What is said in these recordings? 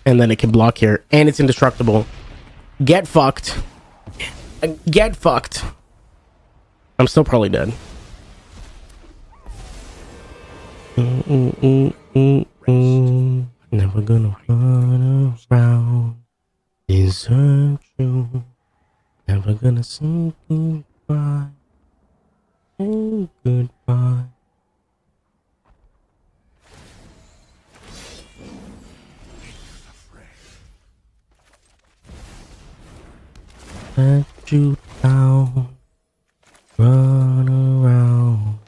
and then it can block here, and it's indestructible. Get fucked. Get fucked. I'm still probably dead. Never gonna run around, desert you. Never gonna say goodbye. Say goodbye. Let you down, run around,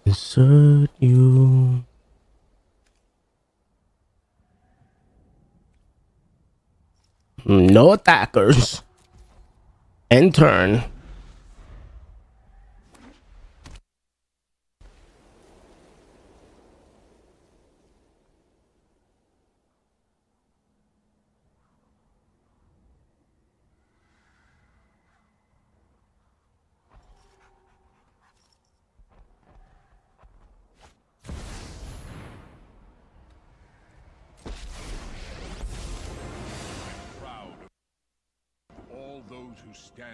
desert you. No attackers. End turn.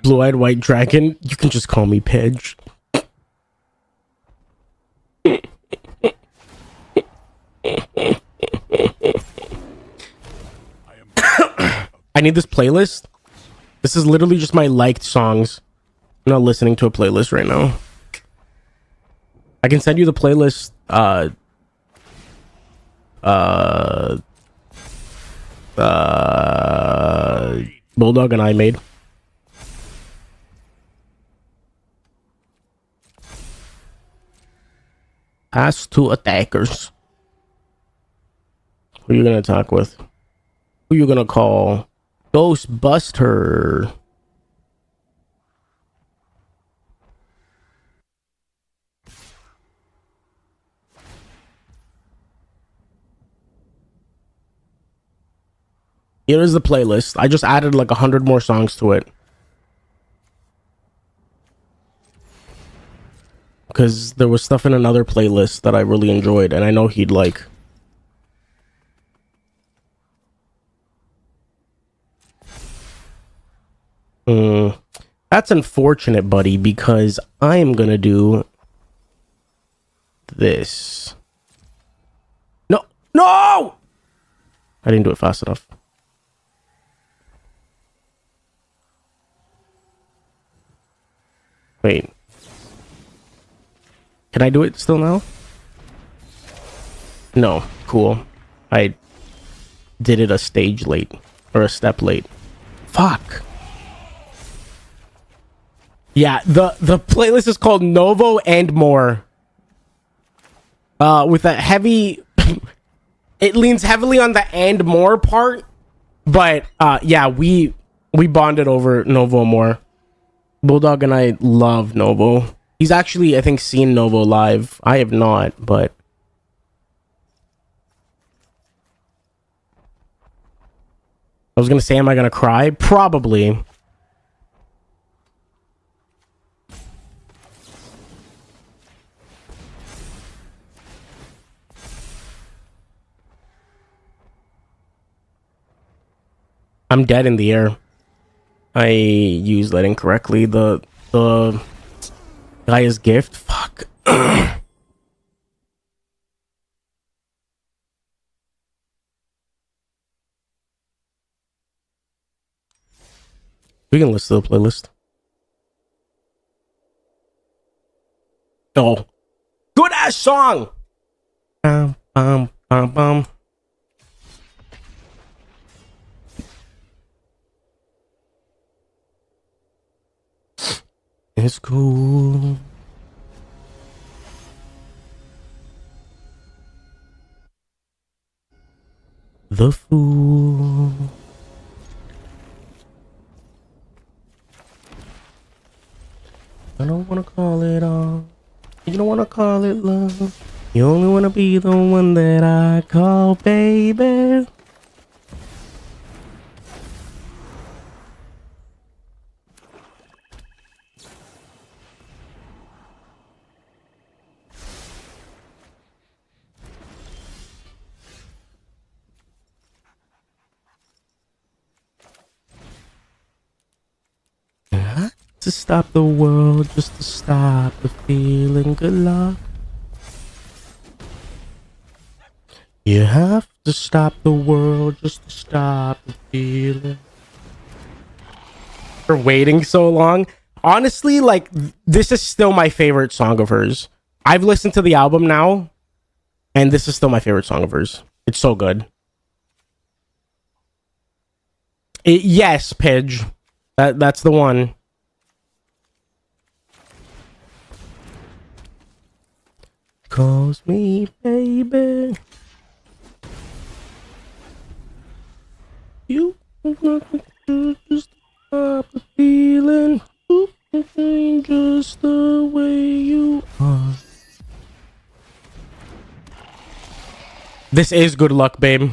Blue-eyed white dragon. You can just call me Pidge. I need this playlist. This is literally just my liked songs. I'm not listening to a playlist right now. I can send you the playlist. Bulldog and I made. Pass to attackers. Who are you gonna attack with? Who are you gonna call? Ghostbuster. Here is the playlist. I just added like 100 more songs to it. Because there was stuff in another playlist that I really enjoyed, and I know he'd like. That's unfortunate, buddy, because I am gonna do this. No! No! I didn't do it fast enough. Wait. Can I do it still now? No. Cool. I did it a stage late. Or a step late. Fuck. Yeah, the playlist is called Novo and More. With a heavy... it leans heavily on the and more part. But, yeah, we bonded over Novo and More. Bulldog and I love Novo. He's actually, I think, seen Novo live. I have not, but... I was gonna say, am I gonna cry? Probably. I'm dead in the air. I used that incorrectly. The Gaia's gift. Fuck. We can listen to the playlist. Oh, good ass song. Bum, bum, bum, bum. It's cool. The fool. I don't wanna call it all. You don't wanna call it love. You only wanna be the one that I call baby. to stop the world just to stop the feeling. Good luck. You have to stop the world just to stop the feeling. For waiting so long. Honestly, like, this is still my favorite song of hers. I've listened to the album now, and this is still my favorite song of hers. It's so good. Yes, Pidge. That's the one. Calls me baby. You just stop the feeling. You just the way you are. This is Good Luck, babe.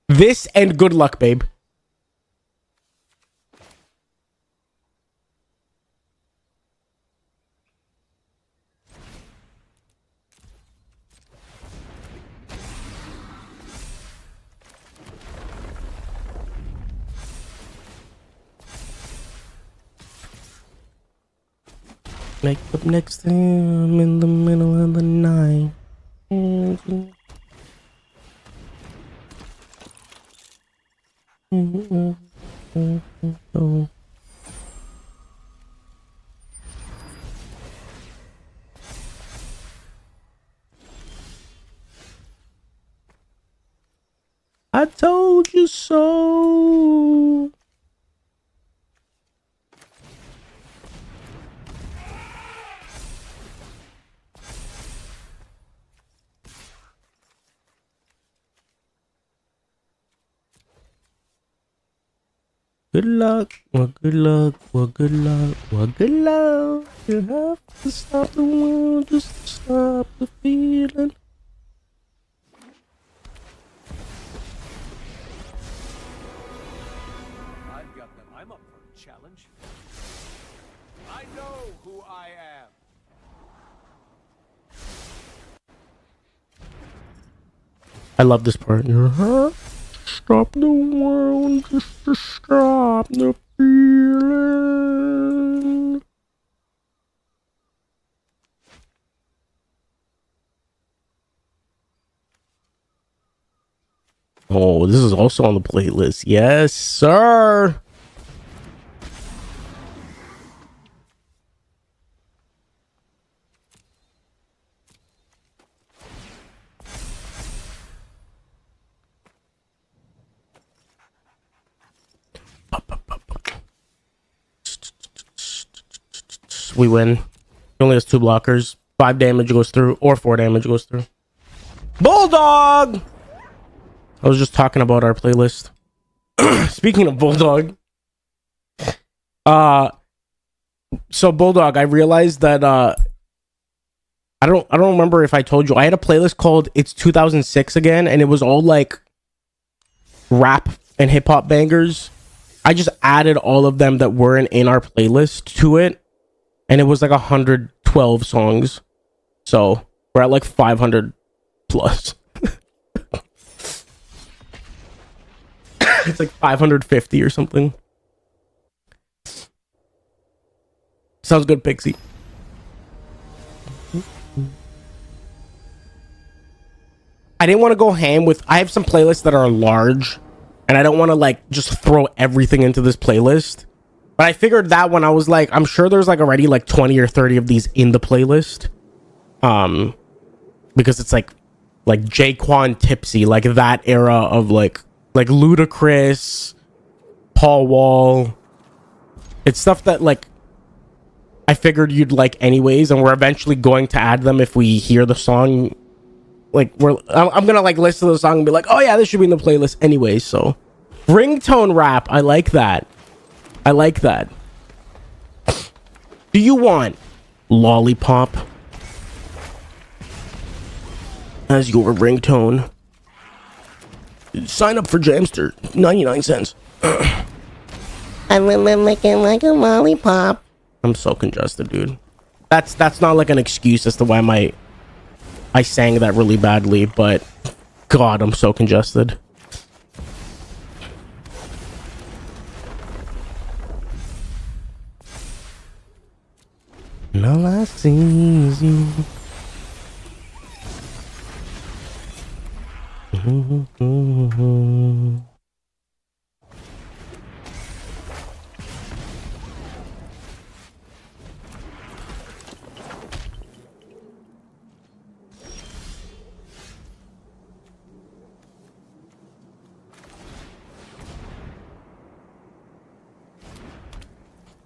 This and Good Luck, babe. Make up next time in the middle of the night. I told you so. Good luck, well, good luck, well, good luck, well, good luck. You have to stop the world just to stop the feeling. I've got them. I'm up for a challenge. I know who I am. I love this part. Stop the world just to stop the feeling. Oh, this is also on the playlist. Yes, sir. We win. He only has 2 blockers. 5 damage goes through, or 4 damage goes through. Bulldog! I was just talking about our playlist. Speaking of Bulldog. So Bulldog, I realized that I don't remember if I told you. I had a playlist called It's 2006 Again, and it was all like rap and hip hop bangers. I just added all of them that weren't in our playlist to it, and it was like 112 songs. So we're at like 500 plus. It's like 550 or something. Sounds good, Pixie. I didn't want to go ham with... I have some playlists that are large, and I don't want to like just throw everything into this playlist. But I figured that when I was like, I'm sure there's like already like 20 or 30 of these in the playlist. Because it's like Jaquan Tipsy, like that era of like Ludacris, Paul Wall. It's stuff that like I figured you'd like anyways, and we're eventually going to add them if we hear the song. Like I'm gonna like listen to the song and be like, oh yeah, this should be in the playlist anyways. So ringtone rap, I like that. I like that. Do you want Lollipop as your ringtone? Sign up for Jamster, 99 cents. I'm looking like a lollipop. I'm so congested, dude. That's not like an excuse as to why I sang that really badly, but God, I'm so congested. And all I see is you.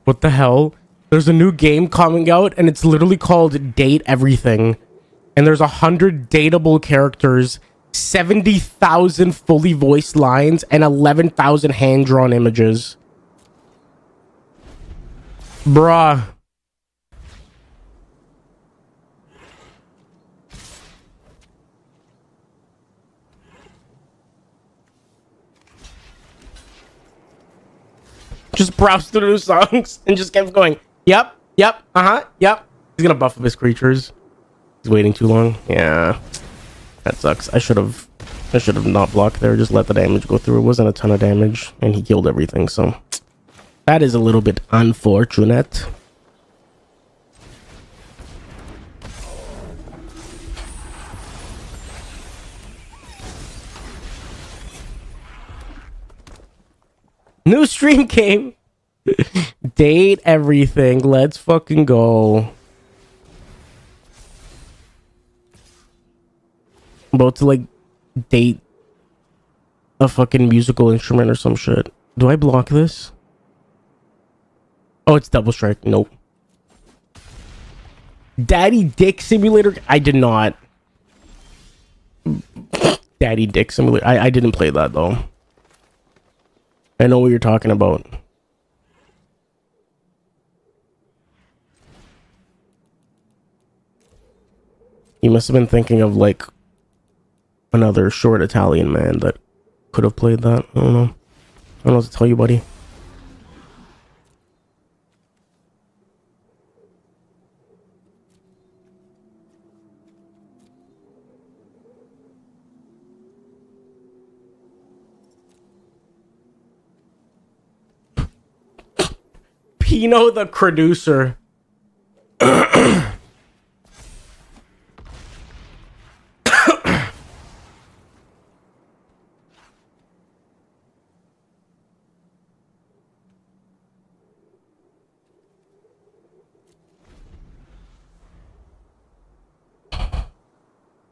What the hell? There's a new game coming out and it's literally called Date Everything. And there's 100 dateable characters, 70,000 fully voiced lines, and 11,000 hand-drawn images. Bruh. Just browse through the songs and just kept going. Yep, yep, yep. He's gonna buff up his creatures. He's waiting too long. Yeah, that sucks. I should have not blocked there. Just let the damage go through. It wasn't a ton of damage, and he killed everything. So that is a little bit unfortunate. New stream came. Date everything. Let's fucking go. I'm about to like date a fucking musical instrument or some shit. Do I block this? Oh, it's double strike. Nope. Daddy Dick Simulator. I did not. Daddy Dick Simulator. I didn't play that though. I know what you're talking about. You must have been thinking of like another short Italian man that could have played that. I don't know. I don't know what to tell you, buddy. Pino the producer.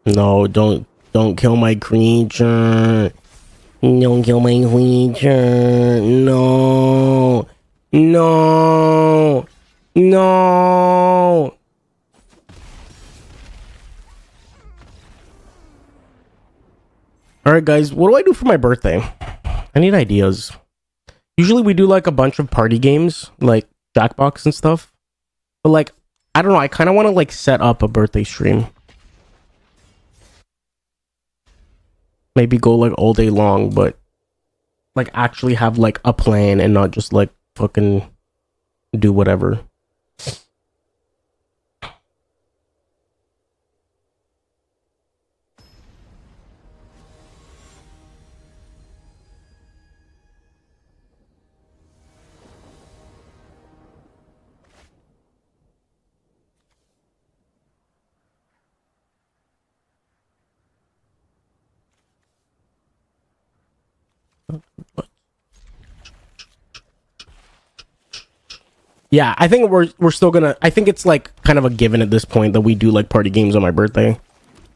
No, don't kill my creature. Don't kill my creature. No. No. No. Alright guys, what do I do for my birthday? I need ideas. Usually we do like a bunch of party games, like Jackbox and stuff. But like, I don't know, I kind of want to like set up a birthday stream. Maybe go like all day long, but like actually have like a plan and not just like fucking do whatever. Yeah, I think we're still gonna. I think it's like kind of a given at this point that we do like party games on my birthday.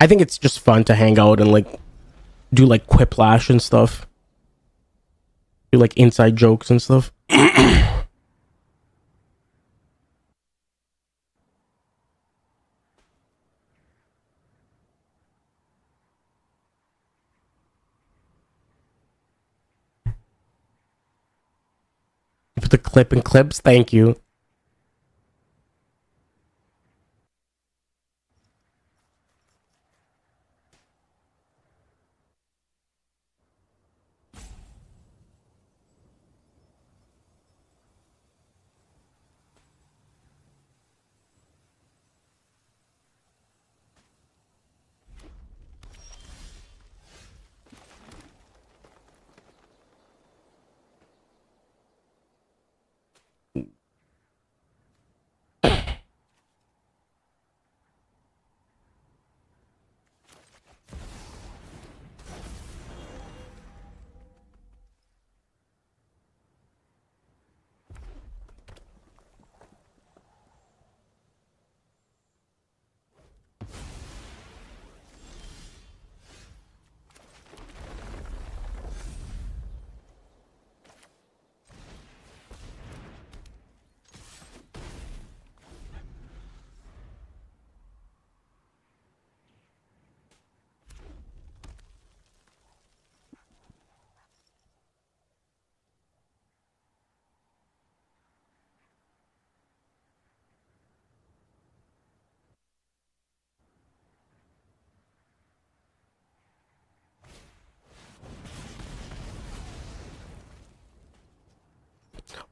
I think it's just fun to hang out and like do like quiplash and stuff. Do like inside jokes and stuff. Put the clip in clips. Thank you.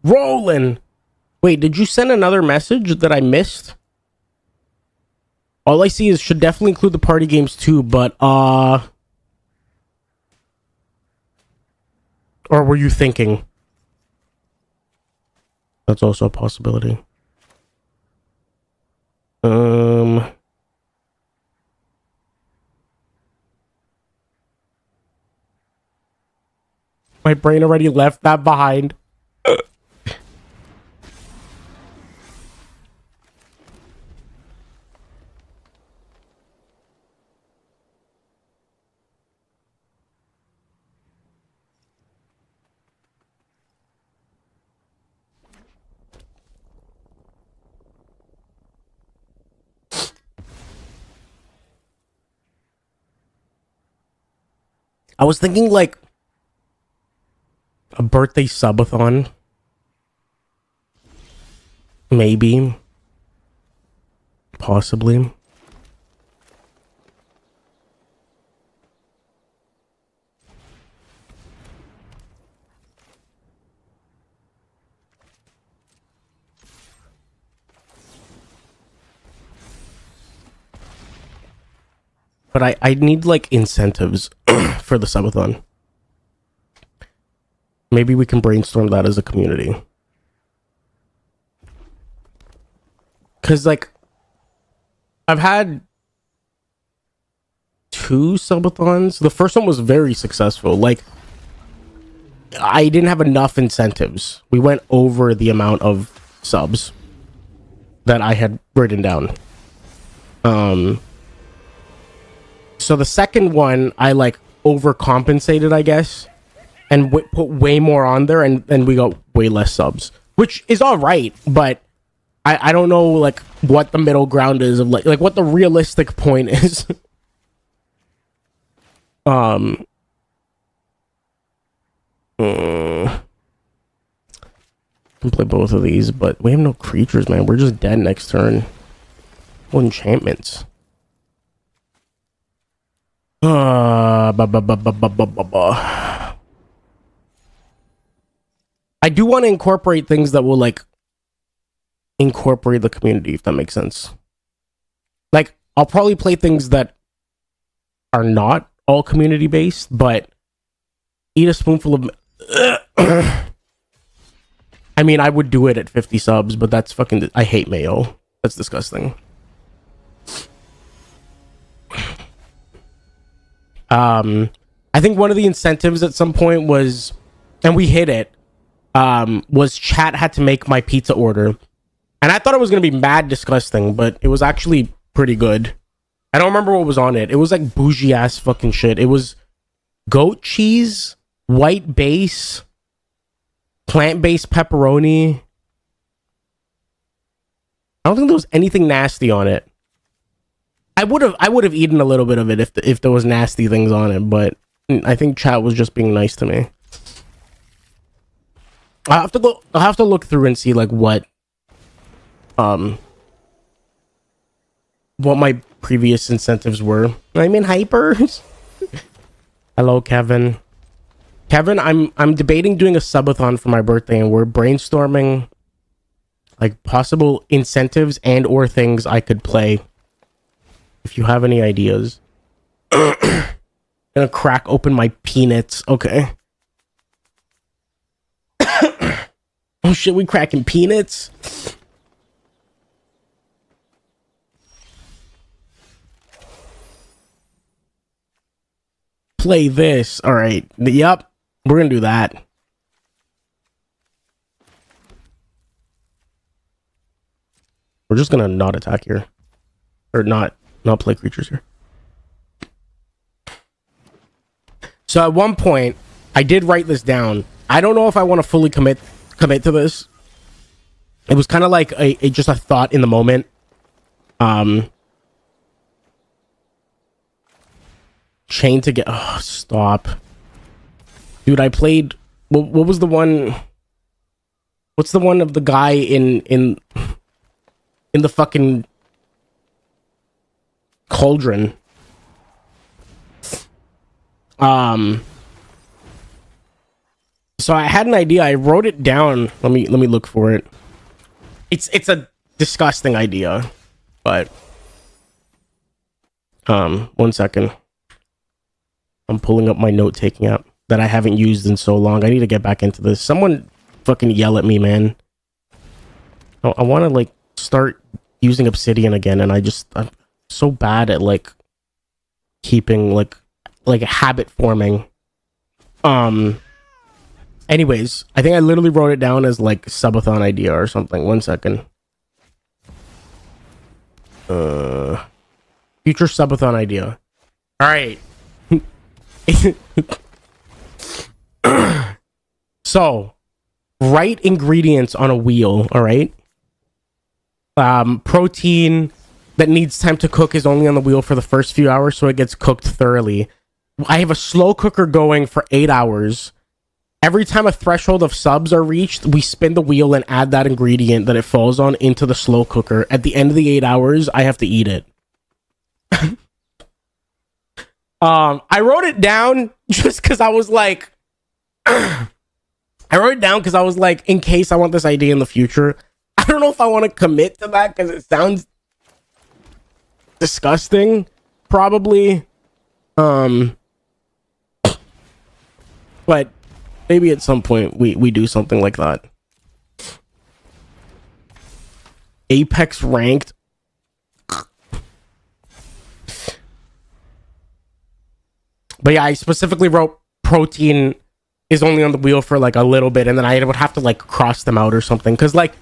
Rolling. Wait, did you send another message that I missed? All I see is should definitely include the party games too, but or were you thinking? That's also a possibility. My brain already left that behind. I was thinking like a birthday subathon. Maybe. Possibly. But I need like incentives for the subathon. Maybe we can brainstorm that as a community. Cause like I've had 2 subathons. The first one was very successful. Like I didn't have enough incentives. We went over the amount of subs that I had written down. So the second one, I like overcompensated, I guess, and put way more on there, and we got way less subs, which is all right. But I don't know like what the middle ground is of like what the realistic point is. Can play both of these, but we have no creatures, man. We're just dead next turn. Well, enchantments. I do want to incorporate things that will like incorporate the community, if that makes sense. Like I'll probably play things that are not all community based, but eat a spoonful of I mean, I would do it at 50 subs, but that's fucking I hate mayo. That's disgusting. I think one of the incentives at some point was, and we hit it, was chat had to make my pizza order. And I thought it was going to be mad disgusting, but it was actually pretty good. I don't remember what was on it. It was like bougie ass fucking shit. It was goat cheese, white base, plant-based pepperoni. I don't think there was anything nasty on it. I would have eaten a little bit of it if there was nasty things on it, but I think chat was just being nice to me. I'll have to look through and see like what my previous incentives were. I'm in hypers. Hello, Kevin. Kevin, I'm debating doing a subathon for my birthday, and we're brainstorming like possible incentives and or things I could play. If you have any ideas. Gonna crack open my peanuts. Okay. Oh shit, we cracking peanuts? Play this. All right. Yep. We're gonna do that. We're just gonna not attack here. Or not play creatures here. So at one point, I did write this down. I don't know if I want to fully commit to this. It was kind of like just a thought in the moment. Chain to get. Oh, stop, dude! I played. What was the one? What's the one of the guy in the fucking cauldron? So I had an idea. I wrote it down. Let me look for it. It's a disgusting idea, but 1 second. I'm pulling up my note-taking app that I haven't used in so long. I need to get back into this. Someone fucking yell at me, man. I want to like start using obsidian again, and I'm so bad at like keeping like habit forming. Anyways, I think I literally wrote it down as like subathon idea or something. 1 second. Future subathon idea. All right. So, write ingredients on a wheel. All right. Protein that needs time to cook is only on the wheel for the first few hours, so it gets cooked thoroughly. I have a slow cooker going for 8 hours. Every time a threshold of subs are reached, we spin the wheel and add that ingredient that it falls on into the slow cooker. At the end of the 8 hours, I have to eat it. I wrote it down just because I was like, I wrote it down because I was like, in case I want this idea in the future. I don't know if I want to commit to that because it sounds disgusting, probably. But maybe at some point we do something like that. Apex ranked. But yeah, I specifically wrote protein is only on the wheel for like a little bit, and then I would have to like cross them out or something. Cause like,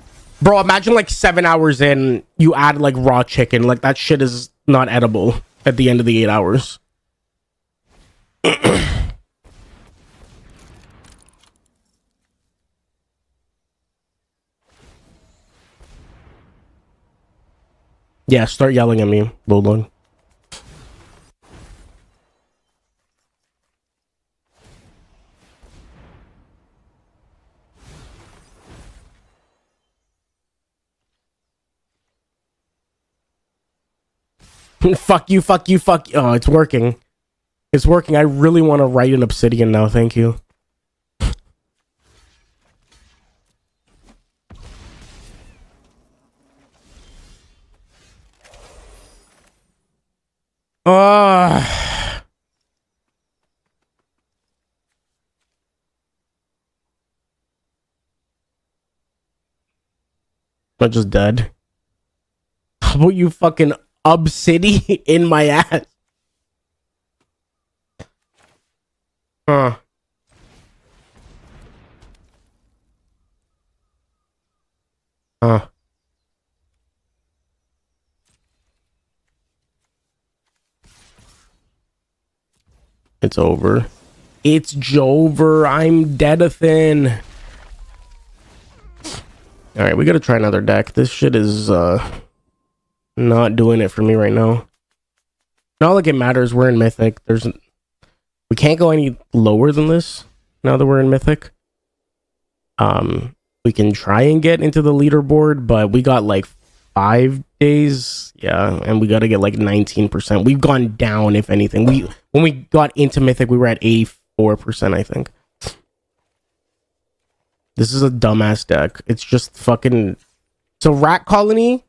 bro, imagine like 7 hours in, you add like raw chicken. Like that shit is not edible at the end of the 8 hours. Yeah, start yelling at me, Bulldog. Fuck you, fuck you, fuck you. Oh, it's working. It's working. I really want to write an obsidian now. Thank you. I'm just dead. How about you fucking obsidian in my ass? It's over. It's Jover. I'm deadathin. Alright, we gotta try another deck. This shit is not doing it for me right now. Not like it matters. We're in Mythic. We can't go any lower than this now that we're in Mythic. We can try and get into the leaderboard, but we got like 5 days. Yeah, and we got to get like 19%. We've gone down, if anything. When we got into Mythic, we were at 84%, I think. This is a dumbass deck. It's just fucking... So Rat Colony,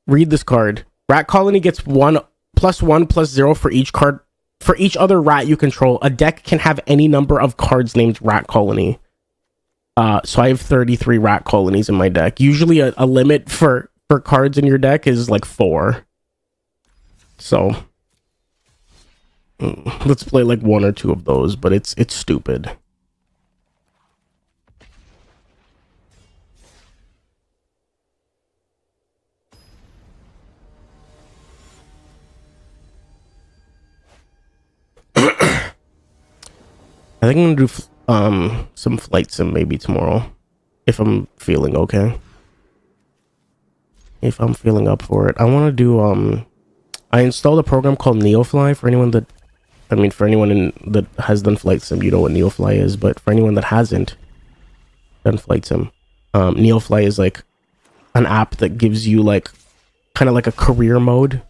read this card. Rat Colony gets 1+1/+0 for each card. For each other rat you control, a deck can have any number of cards named Rat Colony. So I have 33 Rat Colonies in my deck. Usually a limit for cards in your deck is like 4. So let's play like 1 or 2 of those, but it's stupid. I think I'm gonna do some flight sim maybe tomorrow, if I'm feeling okay. If I'm feeling up for it, I want to do I installed a program called Neofly for anyone that, for anyone that has done flight sim, you know what Neofly is, but for anyone that hasn't done flight sim, Neofly is like an app that gives you like kind of like a career mode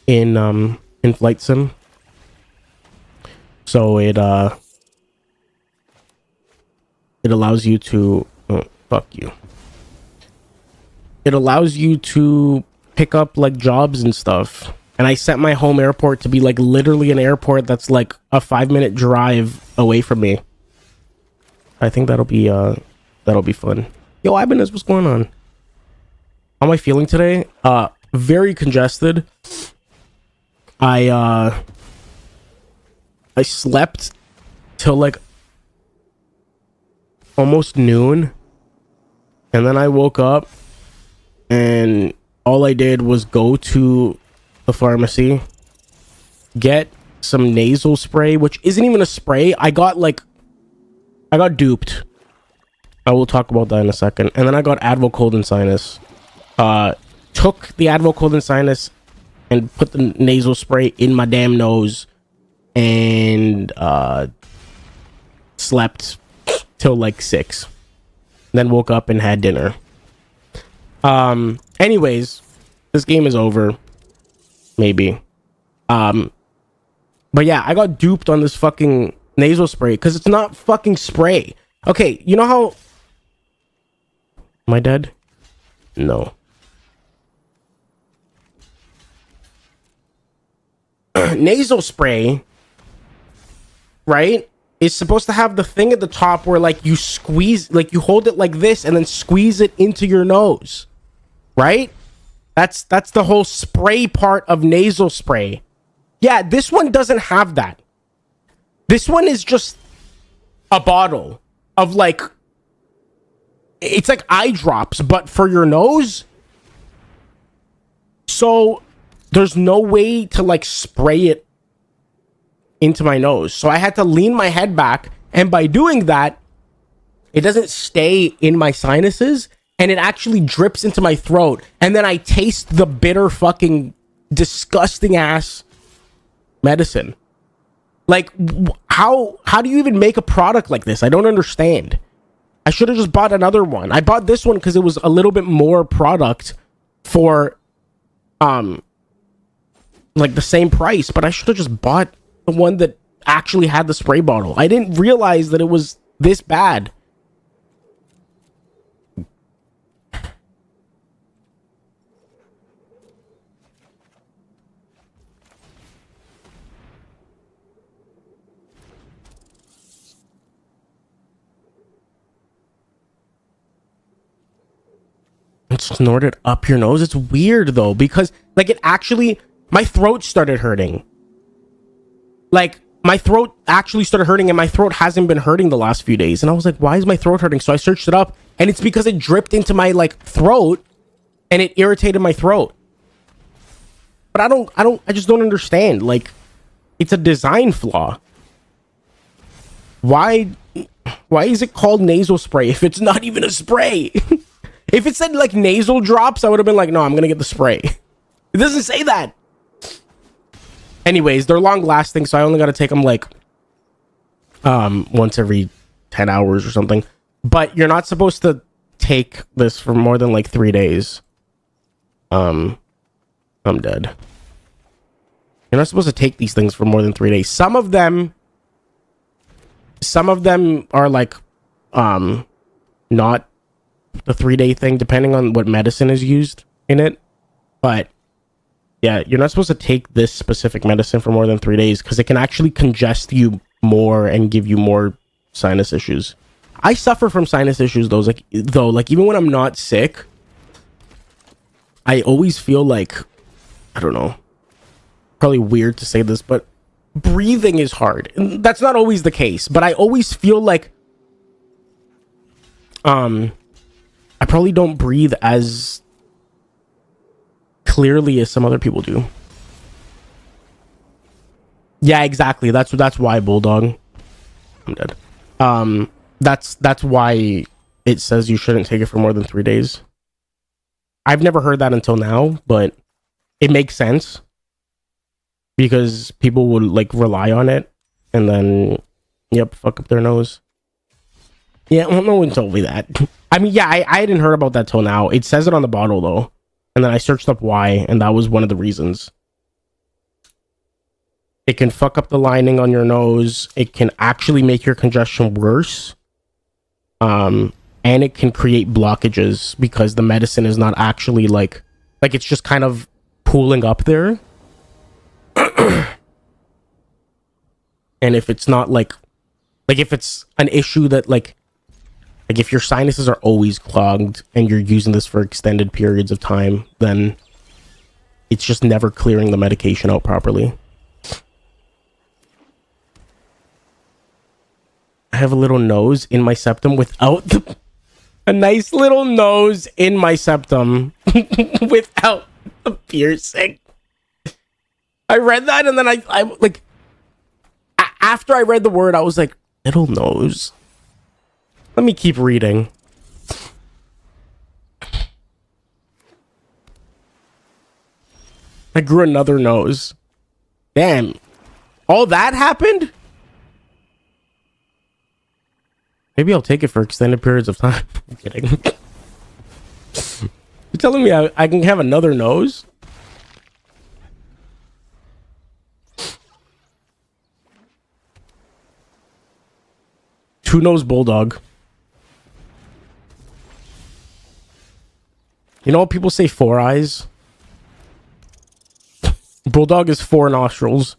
in flight sim. So it allows you to fuck you. It allows you to pick up like jobs and stuff. And I set my home airport to be like literally an airport that's like a 5-minute drive away from me. I think that'll be fun. Yo, Ibanez, what's going on? How am I feeling today? Very congested. I slept till like almost noon, and then I woke up and all I did was go to the pharmacy, get some nasal spray, which isn't even a spray. I got duped. I will talk about that in a second. And then I got Advil Cold and Sinus. Took the Advil Cold and Sinus and put the nasal spray in my damn nose and slept till like 6. Then woke up and had dinner. Anyways, this game is over. Maybe. But yeah, I got duped on this fucking nasal spray because it's not fucking spray. Okay, you know how... Am I dead? No. Nasal spray, right, is supposed to have the thing at the top where like you squeeze, like you hold it like this and then squeeze it into your nose, right? That's the whole spray part of nasal spray. Yeah, this one doesn't have that. This one is just a bottle of like, it's like eye drops but for your nose. So there's no way to like spray it into my nose. So I had to lean my head back, and by doing that, it doesn't stay in my sinuses and it actually drips into my throat, and then I taste the bitter fucking disgusting ass medicine. Like how do you even make a product like this? I don't understand. I should have just bought another one. I bought this one because it was a little bit more product for like the same price, but I should have just bought the one that actually had the spray bottle. I didn't realize that it was this bad. And snort it up your nose. It's weird though, because like it actually, my throat started hurting. Like my throat actually started hurting, and my throat hasn't been hurting the last few days. And I was like, why is my throat hurting? So I searched it up, and it's because it dripped into my like throat and it irritated my throat. But I just don't understand. Like, it's a design flaw. Why is it called nasal spray if it's not even a spray? If it said like nasal drops, I would have been like, no, I'm gonna get the spray. It doesn't say that. Anyways, they're long lasting, so I only got to take them like once every 10 hours or something. But you're not supposed to take this for more than like 3 days. I'm dead. You're not supposed to take these things for more than 3 days. Some of them are like not the 3-day thing, depending on what medicine is used in it. But yeah, you're not supposed to take this specific medicine for more than 3 days because it can actually congest you more and give you more sinus issues. I suffer from sinus issues though, like even when I'm not sick, I always feel like, I don't know, probably weird to say this, but breathing is hard. And that's not always the case, but I always feel like I probably don't breathe as clearly as some other people do. Yeah, exactly. That's why, Bulldog. I'm dead. That's why it says you shouldn't take it for more than 3 days. I've never heard that until now, but it makes sense because people would like rely on it and then fuck up their nose. Yeah, well, no one told me that. I mean, yeah, I hadn't heard about that till now. It says it on the bottle though. And then I searched up why, and that was one of the reasons. It can fuck up the lining on your nose. It can actually make your congestion worse. And it can create blockages because the medicine is not actually like it's just kind of pooling up there. And if it's not like if it's an issue that like if your sinuses are always clogged and you're using this for extended periods of time, then it's just never clearing the medication out properly. I have a little nose in my septum without a nice little nose in my septum without the piercing. I read that and then I like after I read the word, I was like, little nose. Let me keep reading. I grew another nose. Damn. All that happened? Maybe I'll take it for extended periods of time. I'm kidding. You're telling me I can have another nose? Two-nose bulldog. You know what people say 4 eyes? Bulldog is 4 nostrils.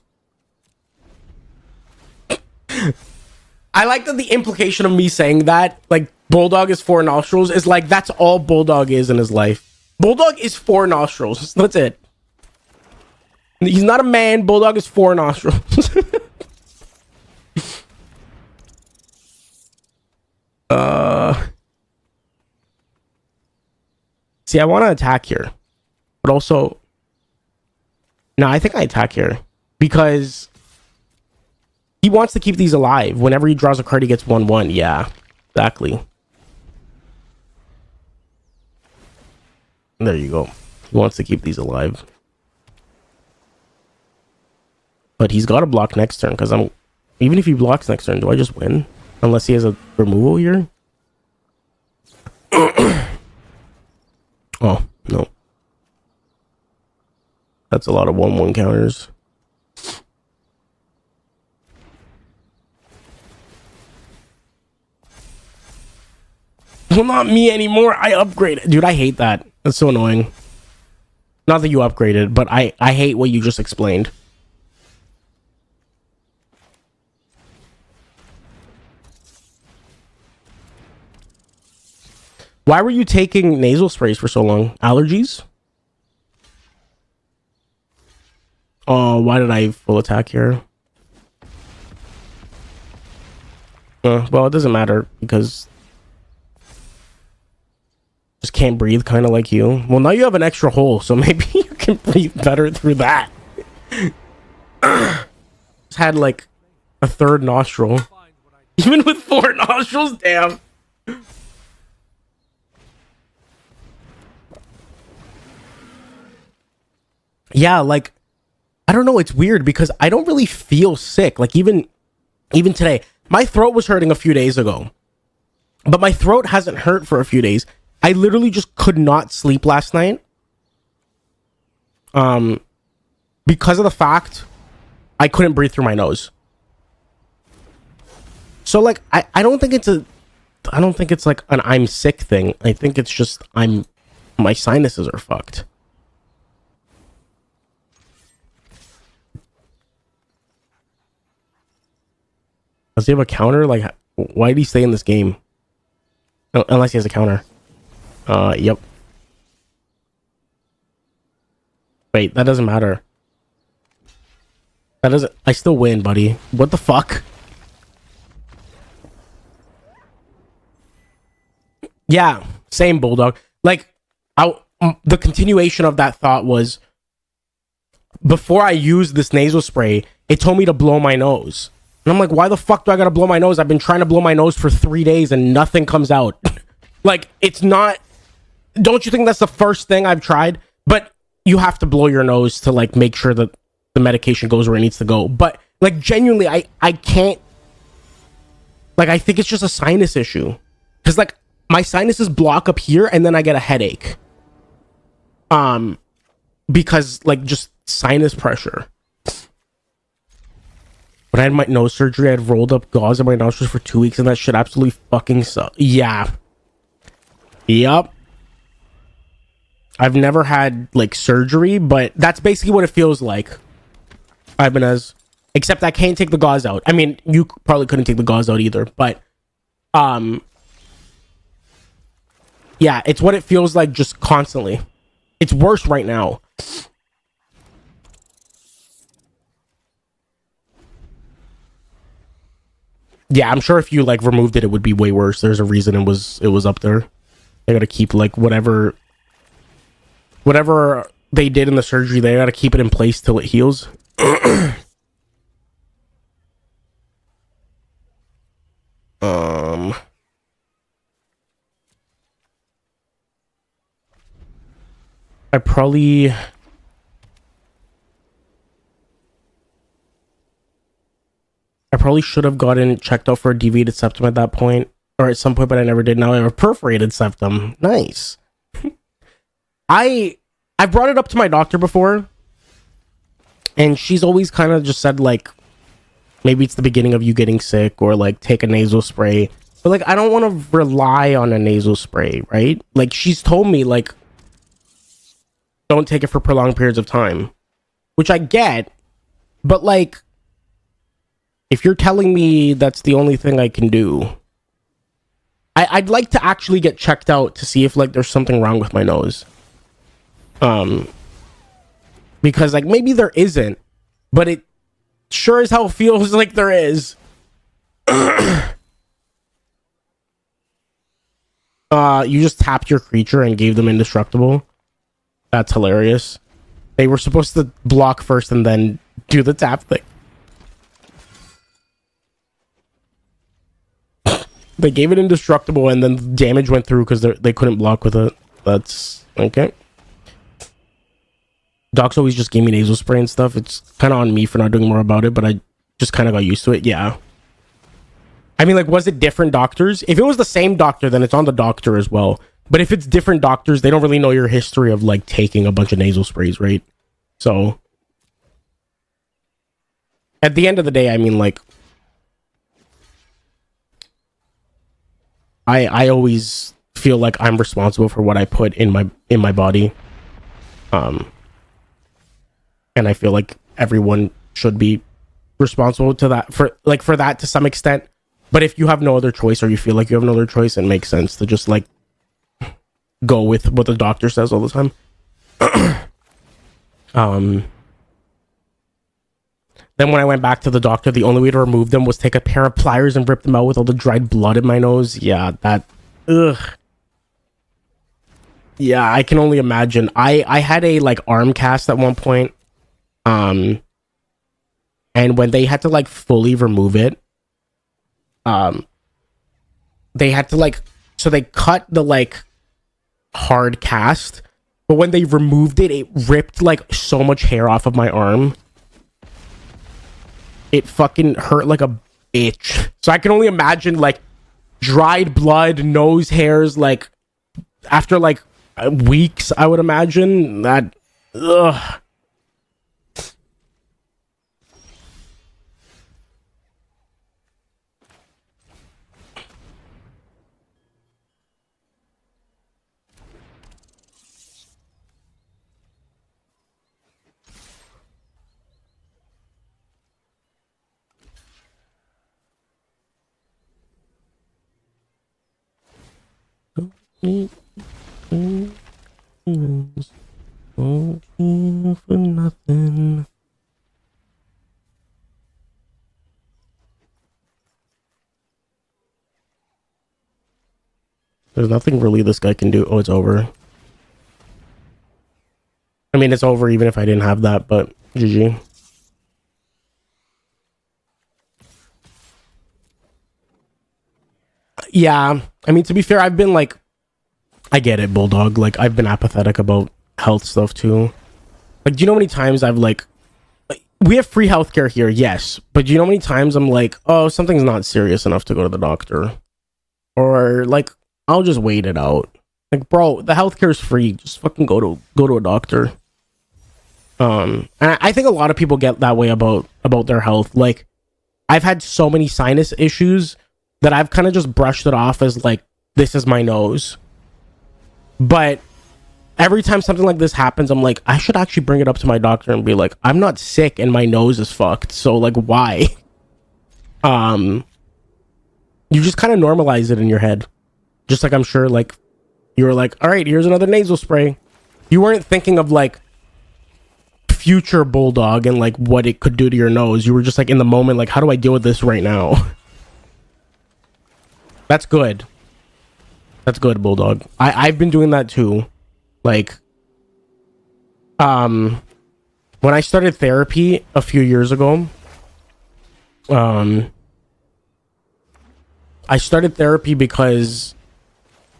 I like that the implication of me saying that, like, Bulldog is 4 nostrils, is like, that's all Bulldog is in his life. Bulldog is 4 nostrils. That's it. He's not a man. Bulldog is 4 nostrils. See, I want to attack here. But also... No, I think I attack here. Because... he wants to keep these alive. Whenever he draws a card, he gets 1/1. Yeah, exactly. There you go. He wants to keep these alive. But he's got to block next turn, because I'm... even if he blocks next turn, do I just win? Unless he has a removal here? Oh, no. That's a lot of 1/1 counters. Well, not me anymore. I upgraded. Dude, I hate that. That's so annoying. Not that you upgraded, but I hate what you just explained. Why were you taking nasal sprays for so long? Allergies? Oh, why did I full attack here? Well, it doesn't matter because... just can't breathe, kind of like you. Well, now you have an extra hole, so maybe you can breathe better through that. Just had like a 3rd nostril. Even with 4 nostrils, damn. Yeah, like, I don't know, it's weird because I don't really feel sick. Like, even today, my throat was hurting a few days ago. But my throat hasn't hurt for a few days. I literally just could not sleep last night. Because of the fact I couldn't breathe through my nose. So like I don't think it's like an I'm sick thing. I think it's just my sinuses are fucked. Does he have a counter? Like, why did he stay in this game? Unless he has a counter. Yep. Wait, that doesn't matter. That doesn't... I still win, buddy. What the fuck? Yeah, same, Bulldog. Like, the continuation of that thought was... before I used this nasal spray, it told me to blow my nose. And I'm like, why the fuck do I gotta blow my nose? I've been trying to blow my nose for 3 days and nothing comes out. Like, it's not... don't you think that's the first thing I've tried? But you have to blow your nose to, like, make sure that the medication goes where it needs to go. But, like, genuinely, I can't... like, I think it's just a sinus issue. Because, like, my sinuses block up here and then I get a headache. Because, like, just sinus pressure. When I had my nose surgery, I had rolled up gauze in my nostrils for 2 weeks, and that shit absolutely fucking sucked. Yeah. Yup. I've never had, like, surgery, but that's basically what it feels like. Ibanez. Except I can't take the gauze out. I mean, you probably couldn't take the gauze out either, but... yeah, it's what it feels like just constantly. It's worse right now. Yeah, I'm sure if you like removed it, it would be way worse. There's a reason it was up there. They gotta keep like whatever they did in the surgery. They gotta keep it in place till it heals. I probably should have gotten checked out for a deviated septum at that point, or at some point, but I never did. Now I have a perforated septum. Nice. I've brought it up to my doctor before, and she's always kind of just said like, maybe it's the beginning of you getting sick, or like take a nasal spray. But like, I don't want to rely on a nasal spray, right? Like she's told me like, don't take it for prolonged periods of time, which I get, but like, if you're telling me that's the only thing I can do, I'd like to actually get checked out to see if like there's something wrong with my nose. Because like maybe there isn't, but it sure as hell feels like there is. You just tapped your creature and gave them indestructible. That's hilarious. They were supposed to block first and then do the tap thing. They gave it indestructible and then damage went through because they couldn't block with it. That's okay. Docs always just gave me nasal spray and stuff. It's kind of on me for not doing more about it, but I just kind of got used to it. Yeah. I mean, like, was it different doctors? If it was the same doctor, then it's on the doctor as well. But if it's different doctors, they don't really know your history of, like, taking a bunch of nasal sprays, right? So, at the end of the day, I mean, like, I always feel like I'm responsible for what I put in my body. And I feel like everyone should be responsible to that for that to some extent. But if you have no other choice, or you feel like you have no other choice, it makes sense to just like go with what the doctor says all the time. Then when I went back to the doctor, the only way to remove them was take a pair of pliers and rip them out with all the dried blood in my nose. Yeah, that... Ugh. Yeah, I can only imagine. I had a, like, arm cast at one point. And when they had to, like, fully remove it, they had to, like... So they cut the, like, hard cast. But when they removed it, it ripped, like, so much hair off of my arm. It fucking hurt like a bitch. So I can only imagine like dried blood, nose hairs, like after like weeks, I would imagine that. Ugh. For nothing. There's nothing really this guy can do. Oh, it's over. I mean, it's over even if I didn't have that, but GG. Yeah, I mean, to be fair, I've been like, I get it, Bulldog. Like, I've been apathetic about health stuff too. Like, do you know how many times I've like we have free healthcare here, yes, but do you know how many times I'm like, oh, something's not serious enough to go to the doctor, or like I'll just wait it out. Like, bro, the healthcare is free. Just fucking go to a doctor. And I think a lot of people get that way about their health. Like, I've had so many sinus issues that I've kind of just brushed it off as like, this is my nose. But every time something like this happens, I'm like, I should actually bring it up to my doctor and be like, I'm not sick and my nose is fucked. So like, why? You just kind of normalize it in your head. Just like I'm sure like you were like, all right, here's another nasal spray. You weren't thinking of like future Bulldog and like what it could do to your nose. You were just like in the moment, like, how do I deal with this right now? That's good. That's good, Bulldog. I've been doing that too. Like, when I started therapy a few years ago, I started therapy because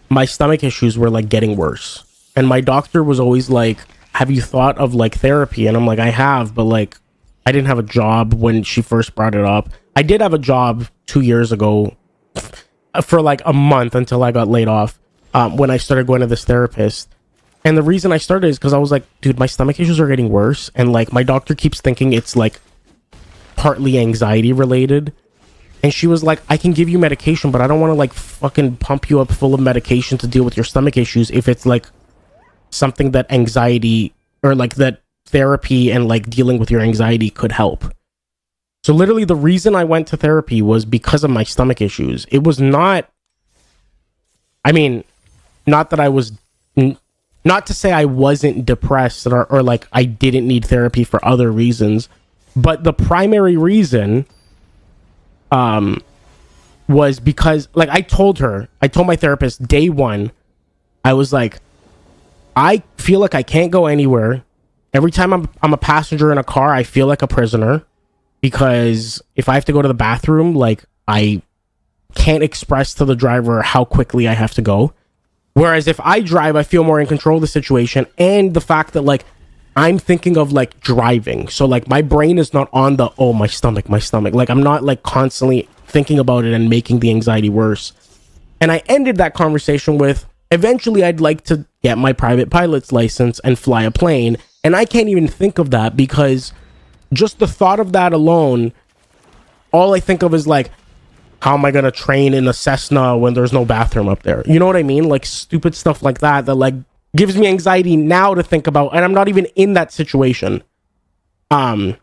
my stomach issues were like getting worse. And my doctor was always like, have you thought of like therapy? And I'm like, I have, but like, I didn't have a job when she first brought it up. I did have a job 2 years ago for like a month until I got laid off, when I started going to this therapist. And the reason I started is because I was like, dude, my stomach issues are getting worse. And like, my doctor keeps thinking it's like partly anxiety related. And she was like, I can give you medication, but I don't want to like fucking pump you up full of medication to deal with your stomach issues if it's like something that anxiety or like that therapy and like dealing with your anxiety could help. So literally the reason I went to therapy was because of my stomach issues. It was not, I mean, not that I was, not to say I wasn't depressed or like I didn't need therapy for other reasons, but the primary reason was because like I told my therapist day one, I was like, I feel like I can't go anywhere. Every time I'm a passenger in a car, I feel like a prisoner, because if I have to go to the bathroom, like I can't express to the driver how quickly I have to go. Whereas if I drive, I feel more in control of the situation, and the fact that like I'm thinking of like driving. So like my brain is not on the, oh, my stomach. Like I'm not like constantly thinking about it and making the anxiety worse. And I ended that conversation with, eventually I'd like to get my private pilot's license and fly a plane. And I can't even think of that because just the thought of that alone, all I think of is like, how am I going to train in a Cessna when there's no bathroom up there? You know what I mean? Like stupid stuff like that like gives me anxiety now to think about, and I'm not even in that situation. And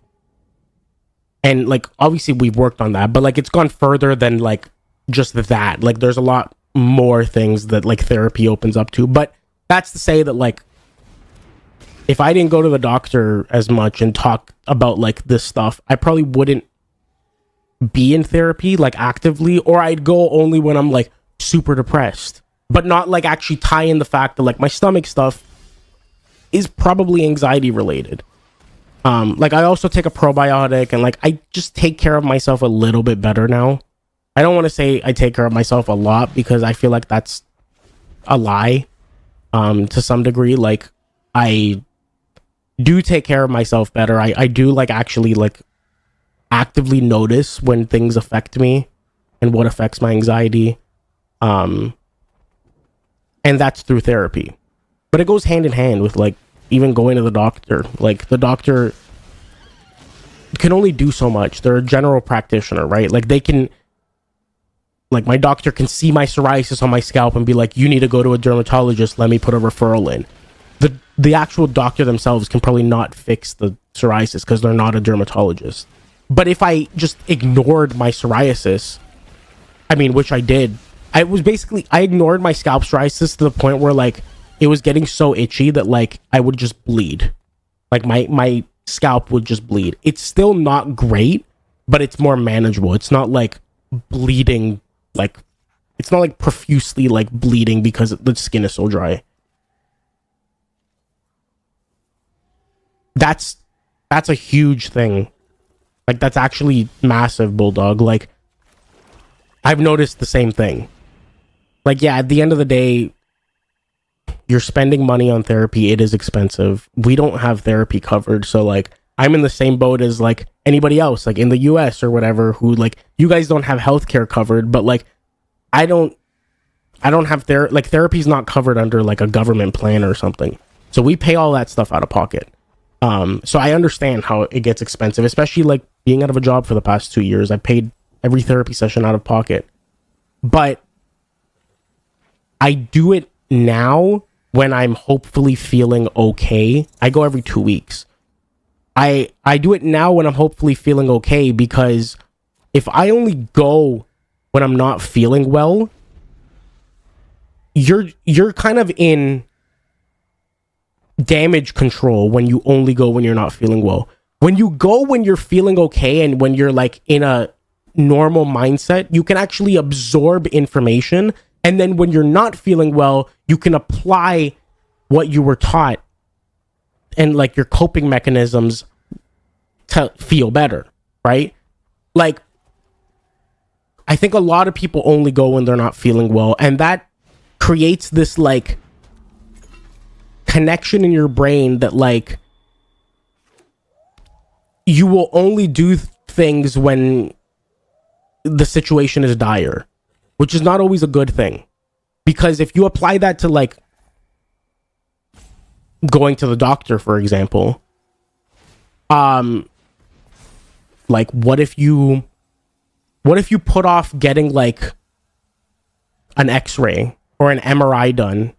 like obviously we've worked on that, but like it's gone further than like just that. Like there's a lot more things that like therapy opens up to. But that's to say that like if I didn't go to the doctor as much and talk about like this stuff, I probably wouldn't be in therapy like actively, or I'd go only when I'm like super depressed, but not like actually tie in the fact that like my stomach stuff is probably anxiety related. Like I also take a probiotic, and like I just take care of myself a little bit better now. I don't want to say I take care of myself a lot, because I feel like that's a lie. To some degree, like I do take care of myself better. I do like actually like actively notice when things affect me and what affects my anxiety. And that's through therapy. But it goes hand in hand with like even going to the doctor. Like the doctor can only do so much. They're a general practitioner, right? Like they can, like my doctor can see my psoriasis on my scalp and be like, you need to go to a dermatologist, let me put a referral in. The actual doctor themselves can probably not fix the psoriasis because they're not a dermatologist. But if I just ignored my psoriasis, I mean, which I did, I ignored my scalp psoriasis to the point where like it was getting so itchy that like I would just bleed. Like my scalp would just bleed. It's still not great, but it's more manageable. It's not like bleeding, like it's not like profusely like bleeding because the skin is so dry. That's a huge thing. Like that's actually massive, Bulldog. Like I've noticed the same thing. Like, yeah, at the end of the day, you're spending money on therapy. It is expensive. We don't have therapy covered. So like I'm in the same boat as like anybody else, like in the US or whatever, who like you guys don't have healthcare covered, but like I don't have therapy's not covered under like a government plan or something. So we pay all that stuff out of pocket. So I understand how it gets expensive, especially like being out of a job for the past 2 years. I paid every therapy session out of pocket, but I do it now when I'm hopefully feeling okay. I go every 2 weeks. I do it now when I'm hopefully feeling okay, because if I only go when I'm not feeling well, you're kind of in damage control when you only go when you're not feeling well. When you go when you're feeling okay and when you're like in a normal mindset, you can actually absorb information, and then when you're not feeling well, you can apply what you were taught and like your coping mechanisms to feel better, right? Like, I think a lot of people only go when they're not feeling well, and that creates this like connection in your brain that like you will only do things when the situation is dire, which is not always a good thing. Because if you apply that to like going to the doctor, for example, like what if you put off getting like an X-ray or an MRI done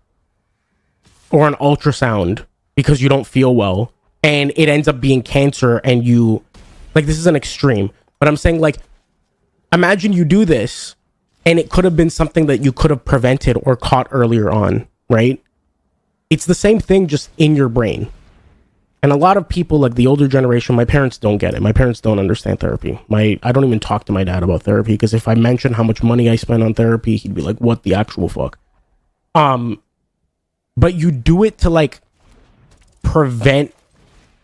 or an ultrasound because you don't feel well, and it ends up being cancer, and you like, this is an extreme, but I'm saying like, imagine you do this and it could have been something that you could have prevented or caught earlier on, right? It's the same thing, just in your brain. And a lot of people, like the older generation, my parents don't get it. My parents don't understand therapy. I don't even talk to my dad about therapy, because if I mention how much money I spend on therapy, he'd be like, what the actual fuck? But you do it to like prevent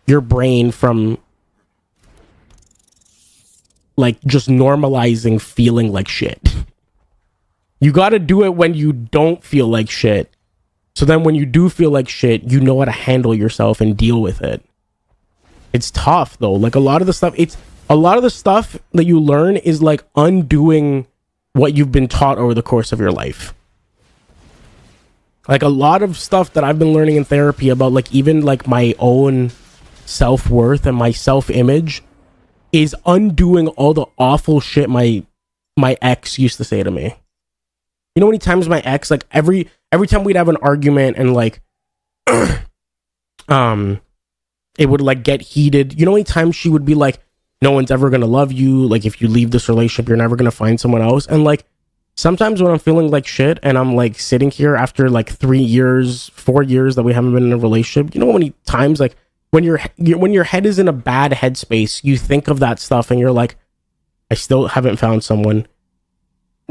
your brain from like just normalizing feeling like shit. You got to do it when you don't feel like shit. So then when you do feel like shit, you know how to handle yourself and deal with it. It's tough though. Like a lot of the stuff that you learn is like undoing what you've been taught over the course of your life. Like a lot of stuff that I've been learning in therapy about like even like my own self-worth and my self-image is undoing all the awful shit my ex used to say to me. You know how many times my ex, like every time we'd have an argument and like it would like get heated, you know how many times she would be like, no one's ever gonna love you, like if you leave this relationship you're never gonna find someone else. And like sometimes when I'm feeling like shit and I'm like sitting here after like 4 years that we haven't been in a relationship, you know how many times like when your head is in a bad headspace, you think of that stuff and you're like, I still haven't found someone.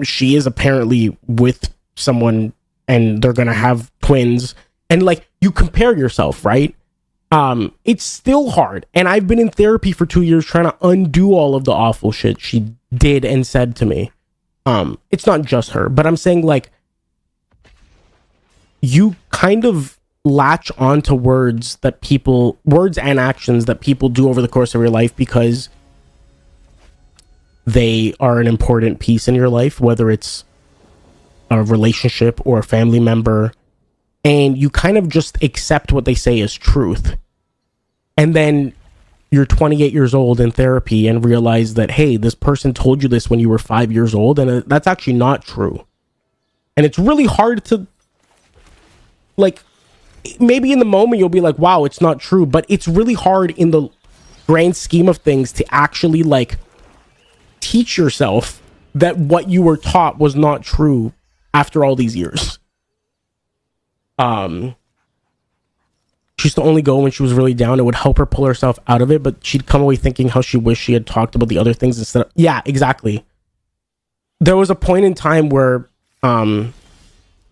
She is apparently with someone and they're gonna have twins, and like you compare yourself, right? It's still hard, and I've been in therapy for 2 years trying to undo all of the awful shit she did and said to me. It's not just her, but I'm saying like you kind of latch onto words and actions that people do over the course of your life because they are an important piece in your life, whether it's a relationship or a family member, and you kind of just accept what they say as truth. And then you're 28 years old in therapy and realize that, hey, this person told you this when you were 5 years old, and that's actually not true. And it's really hard to, like, maybe in the moment you'll be like, wow, it's not true, but it's really hard in the grand scheme of things to actually, like, teach yourself that what you were taught was not true after all these years. She used to only go when she was really down. It would help her pull herself out of it, but she'd come away thinking how she wished she had talked about the other things instead of... Yeah, exactly. There was a point in time where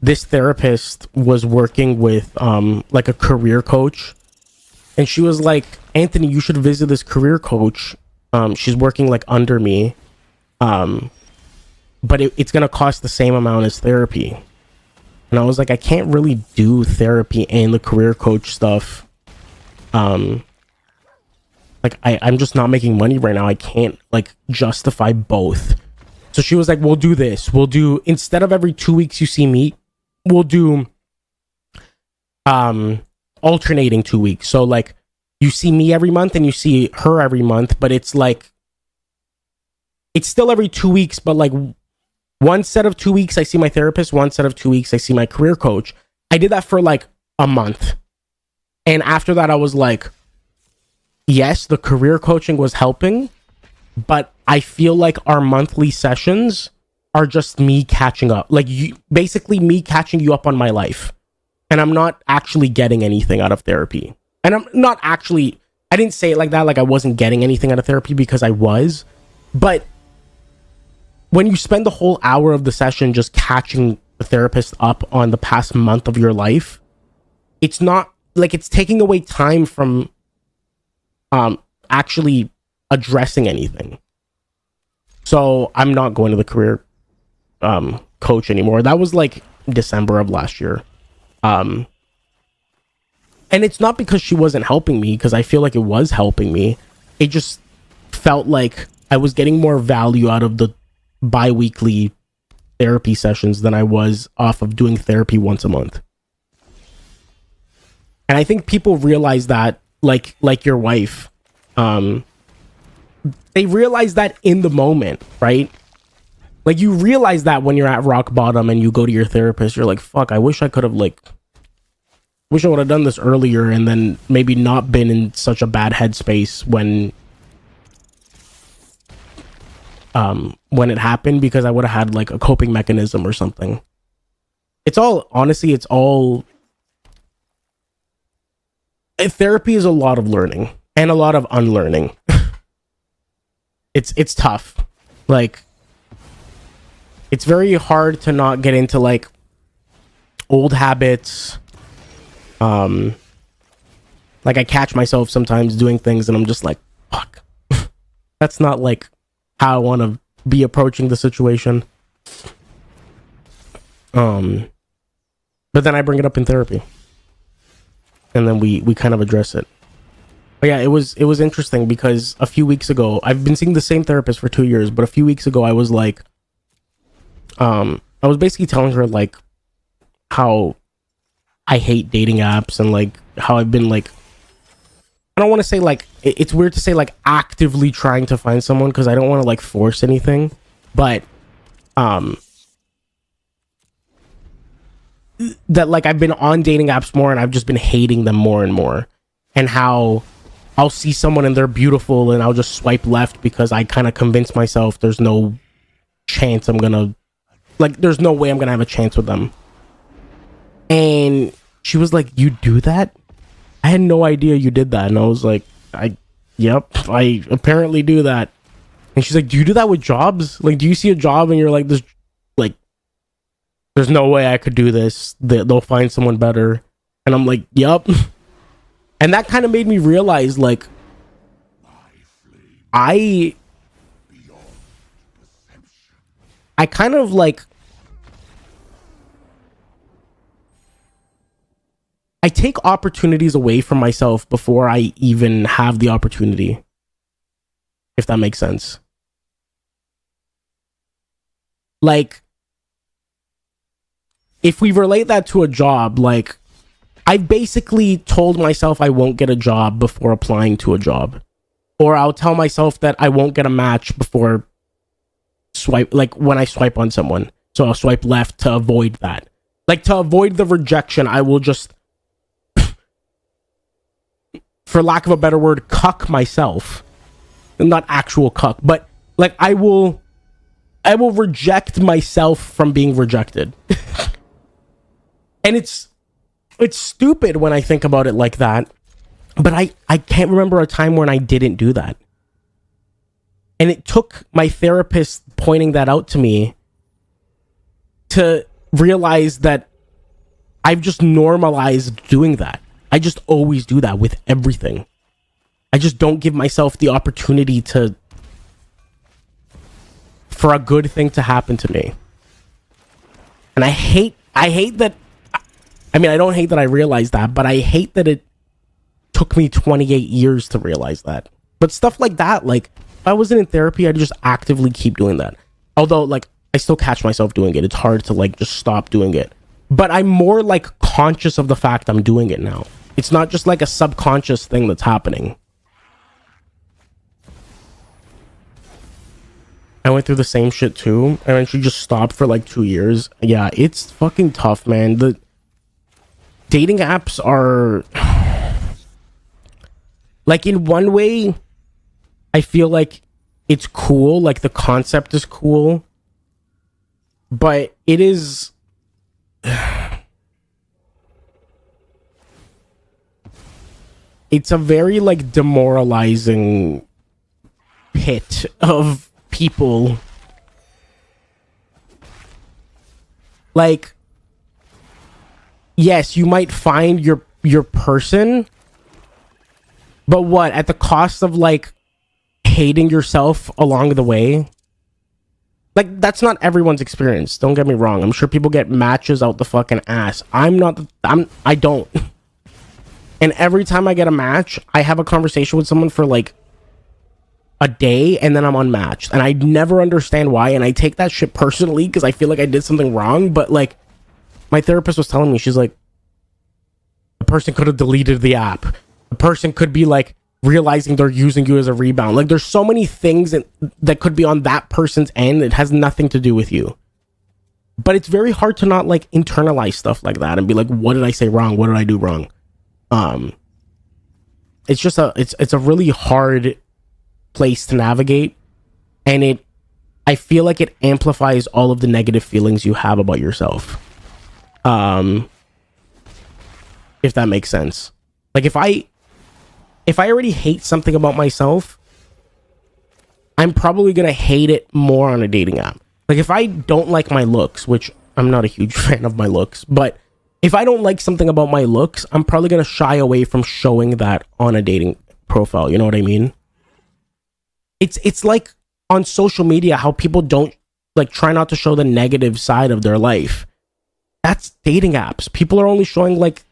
this therapist was working with like a career coach, and she was like, Anthony, you should visit this career coach. She's working like under me, but it's gonna cost the same amount as therapy. And I was like, I can't really do therapy and the career coach stuff. Like I'm just not making money right now. I can't like justify both. So she was like, we'll do this. We'll do, instead of every 2 weeks you see me, we'll do alternating 2 weeks. So like you see me every month and you see her every month, but it's like, it's still every 2 weeks, but like one set of 2 weeks I see my therapist, one set of 2 weeks I see my career coach. I did that for like a month. And after that I was like, yes, the career coaching was helping, but I feel like our monthly sessions are just me catching up. Like, basically me catching you up on my life. And I'm not actually getting anything out of therapy. And I'm not actually, I didn't say it like that, like I wasn't getting anything out of therapy, because I was. But when you spend the whole hour of the session just catching the therapist up on the past month of your life, it's not like, it's taking away time from actually addressing anything. So I'm not going to the career coach anymore. That was like December of last year. And it's not because she wasn't helping me, because I feel like it was helping me. It just felt like I was getting more value out of the bi-weekly therapy sessions than I was off of doing therapy once a month. And I think people realize that, like your wife, they realize that in the moment, right? Like, you realize that when you're at rock bottom and you go to your therapist, you're like, fuck, I wish I could have, like, wish I would have done this earlier, and then maybe not been in such a bad headspace when it happened, because I would have had like a coping mechanism or something. It's all, honestly, it's all, therapy is a lot of learning and a lot of unlearning. It's tough. Like, it's very hard to not get into like old habits. Like, I catch myself sometimes doing things and I'm just like, fuck. That's not like how I want to be approaching the situation. But then I bring it up in therapy. And then we kind of address it. But yeah, it was interesting, because a few weeks ago, I've been seeing the same therapist for 2 years, but a few weeks ago I was like, I was basically telling her like how I hate dating apps, and like how I've been like, I don't want to say like, it's weird to say like actively trying to find someone, because I don't want to like force anything, but that like I've been on dating apps more and I've just been hating them more and more, and how I'll see someone and they're beautiful and I'll just swipe left because I kind of convince myself there's no chance I'm gonna, like, there's no way I'm gonna have a chance with them. And she was like, you do that? I had no idea you did that. And I was like, yep, I apparently do that. And she's like, do you do that with jobs? Like, do you see a job and you're like, this, like, there's no way I could do this. They'll find someone better. And I'm like, yep. And that kind of made me realize, like, I kind of like, I take opportunities away from myself before I even have the opportunity, if that makes sense. Like, if we relate that to a job, like, I basically told myself I won't get a job before applying to a job. Or I'll tell myself that I won't get a match before when I swipe on someone. So I'll swipe left to avoid that. Like, to avoid the rejection, I will just, for lack of a better word, cuck myself. Not actual cuck, but like I will reject myself from being rejected. And it's stupid when I think about it like that, but I can't remember a time when I didn't do that. And it took my therapist pointing that out to me to realize that I've just normalized doing that. I just always do that with everything. I just don't give myself the opportunity for a good thing to happen to me. And I hate that. I mean, I don't hate that I realized that, but I hate that it took me 28 years to realize that. But stuff like that, like, if I wasn't in therapy, I'd just actively keep doing that. Although, like, I still catch myself doing it. It's hard to, like, just stop doing it. But I'm more, like, conscious of the fact I'm doing it now. It's not just like a subconscious thing that's happening. I went through the same shit too, and then she just stopped for like 2 years. Yeah, it's fucking tough, man. The dating apps are like, in one way, I feel like it's cool, like the concept is cool, but it is it's a very like demoralizing pit of people. Like, yes, you might find your person, but what, at the cost of like hating yourself along the way? Like, that's not everyone's experience, don't get me wrong. I'm sure people get matches out the fucking ass. I don't. And every time I get a match, I have a conversation with someone for like a day, and then I'm unmatched, and I never understand why, and I take that shit personally because I feel like I did something wrong. But like, my therapist was telling me, she's like, the person could have deleted the app, the person could be like realizing they're using you as a rebound. Like, there's so many things that could be on that person's end. It has nothing to do with you. But it's very hard to not like internalize stuff like that and be like, what did I say wrong? What did I do wrong? It's just it's a really hard place to navigate, and I feel like it amplifies all of the negative feelings you have about yourself. If that makes sense. Like, if I already hate something about myself, I'm probably gonna hate it more on a dating app. Like, if I don't like my looks, which I'm not a huge fan of my looks, but if I don't like something about my looks, I'm probably gonna shy away from showing that on a dating profile. You know what I mean? It's like on social media, how people don't like try not to show the negative side of their life. That's dating apps. People are only showing like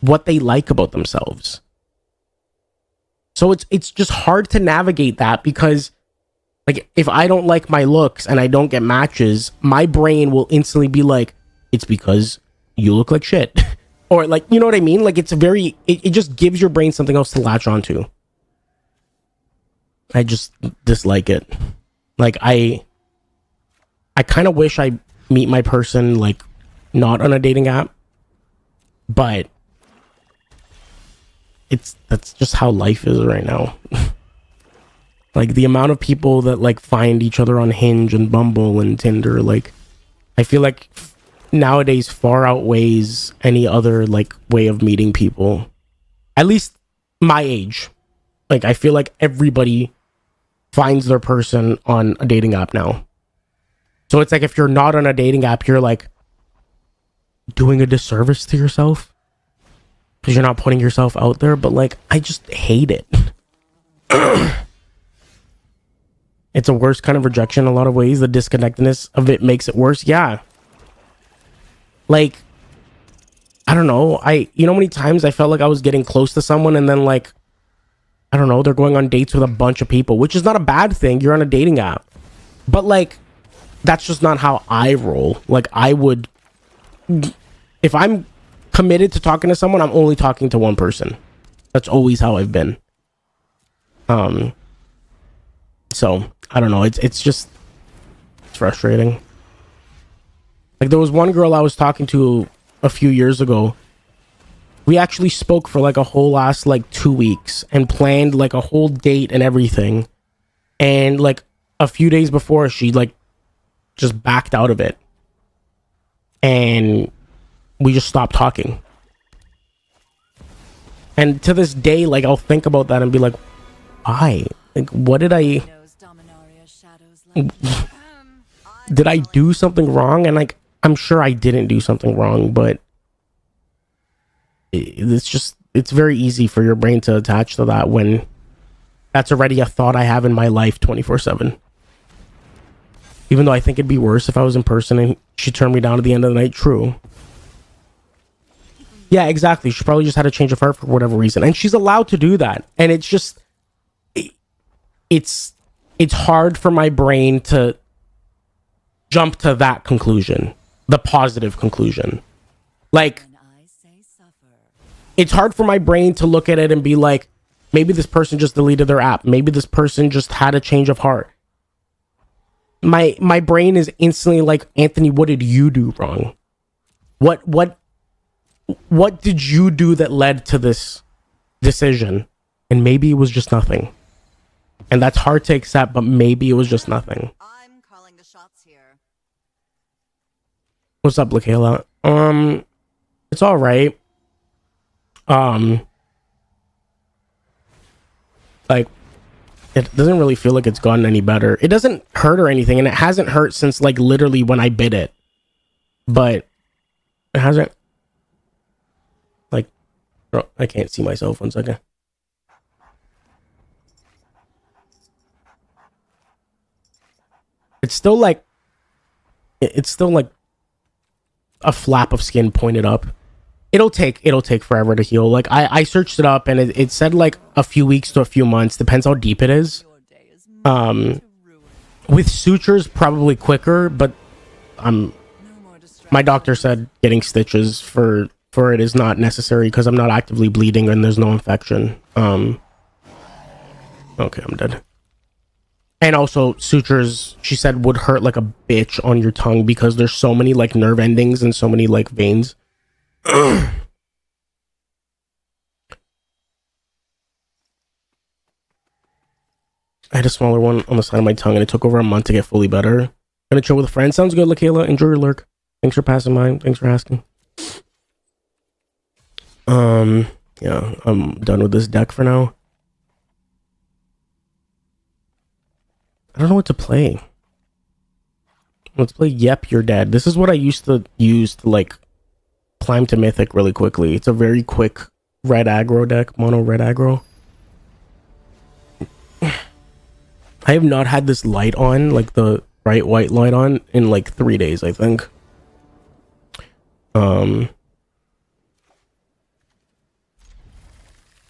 what they like about themselves. So it's just hard to navigate that, because like, if I don't like my looks and I don't get matches, my brain will instantly be like, it's because you look like shit. Or like, you know what I mean? Like, it just gives your brain something else to latch onto. I just dislike it. Like, I kind of wish I meet my person like not on a dating app, but that's just how life is right now. Like, the amount of people that like find each other on Hinge and Bumble and Tinder, like, I feel like nowadays far outweighs any other like way of meeting people. At least my age. Like, I feel like everybody finds their person on a dating app now. So it's like, if you're not on a dating app, you're like doing a disservice to yourself, because you're not putting yourself out there. But like, I just hate it. It's a worse kind of rejection in a lot of ways. The disconnectedness of it makes it worse. Yeah. Like, I don't know. You know how many times I felt like I was getting close to someone, and then like, I don't know, they're going on dates with a bunch of people, which is not a bad thing. You're on a dating app. But like, that's just not how I roll. Like, I would, if I'm committed to talking to someone, I'm only talking to one person. That's always how I've been. So I don't know. It's frustrating. Like, there was one girl I was talking to a few years ago. We actually spoke for like a whole last like 2 weeks and planned like a whole date and everything. And like a few days before, she like just backed out of it. And we just stopped talking. And to this day, like, I'll think about that and be like, why? Like, what did I... Did I do something wrong? And like, I'm sure I didn't do something wrong, but it's very easy for your brain to attach to that when that's already a thought I have in my life 24/7. Even though I think it'd be worse if I was in person and she turned me down at the end of the night. True. Yeah, exactly. She probably just had a change of heart for whatever reason, and she's allowed to do that. And it's just, it's hard for my brain to jump to that conclusion, the positive conclusion. Like, it's hard for my brain to look at it and be like, maybe this person just deleted their app. Maybe this person just had a change of heart. My brain is instantly like, Anthony, what did you do wrong? What did you do that led to this decision? And maybe it was just nothing. And that's hard to accept, but maybe it was just nothing. I'm calling the shots here. What's up, LaKayla? It's all right. Like, it doesn't really feel like it's gotten any better. It doesn't hurt or anything, and it hasn't hurt since like literally when I bit it. But it hasn't. Like, bro, I can't see myself. 1 second. It's still like a flap of skin pointed up. It'll take forever to heal. Like I searched it up and it said like a few weeks to a few months, depends how deep it is. With sutures probably quicker, but my doctor said getting stitches for it is not necessary because I'm not actively bleeding and there's no infection. Okay, I'm dead. And also sutures, she said, would hurt like a bitch on your tongue because there's so many like nerve endings and so many like veins. I had a smaller one on the side of my tongue and it took over a month to get fully better. Gonna chill with a friend. Sounds good, LaKayla. Enjoy your lurk. Thanks for passing by. Thanks for asking. Yeah, I'm done with this deck for now. I don't know what to play. Let's play Yep, You're Dead. This is what I used to use to like climb to Mythic really quickly. It's a very quick red aggro deck, mono red aggro. I have not had this light on, like the bright white light on, in like 3 days, I think.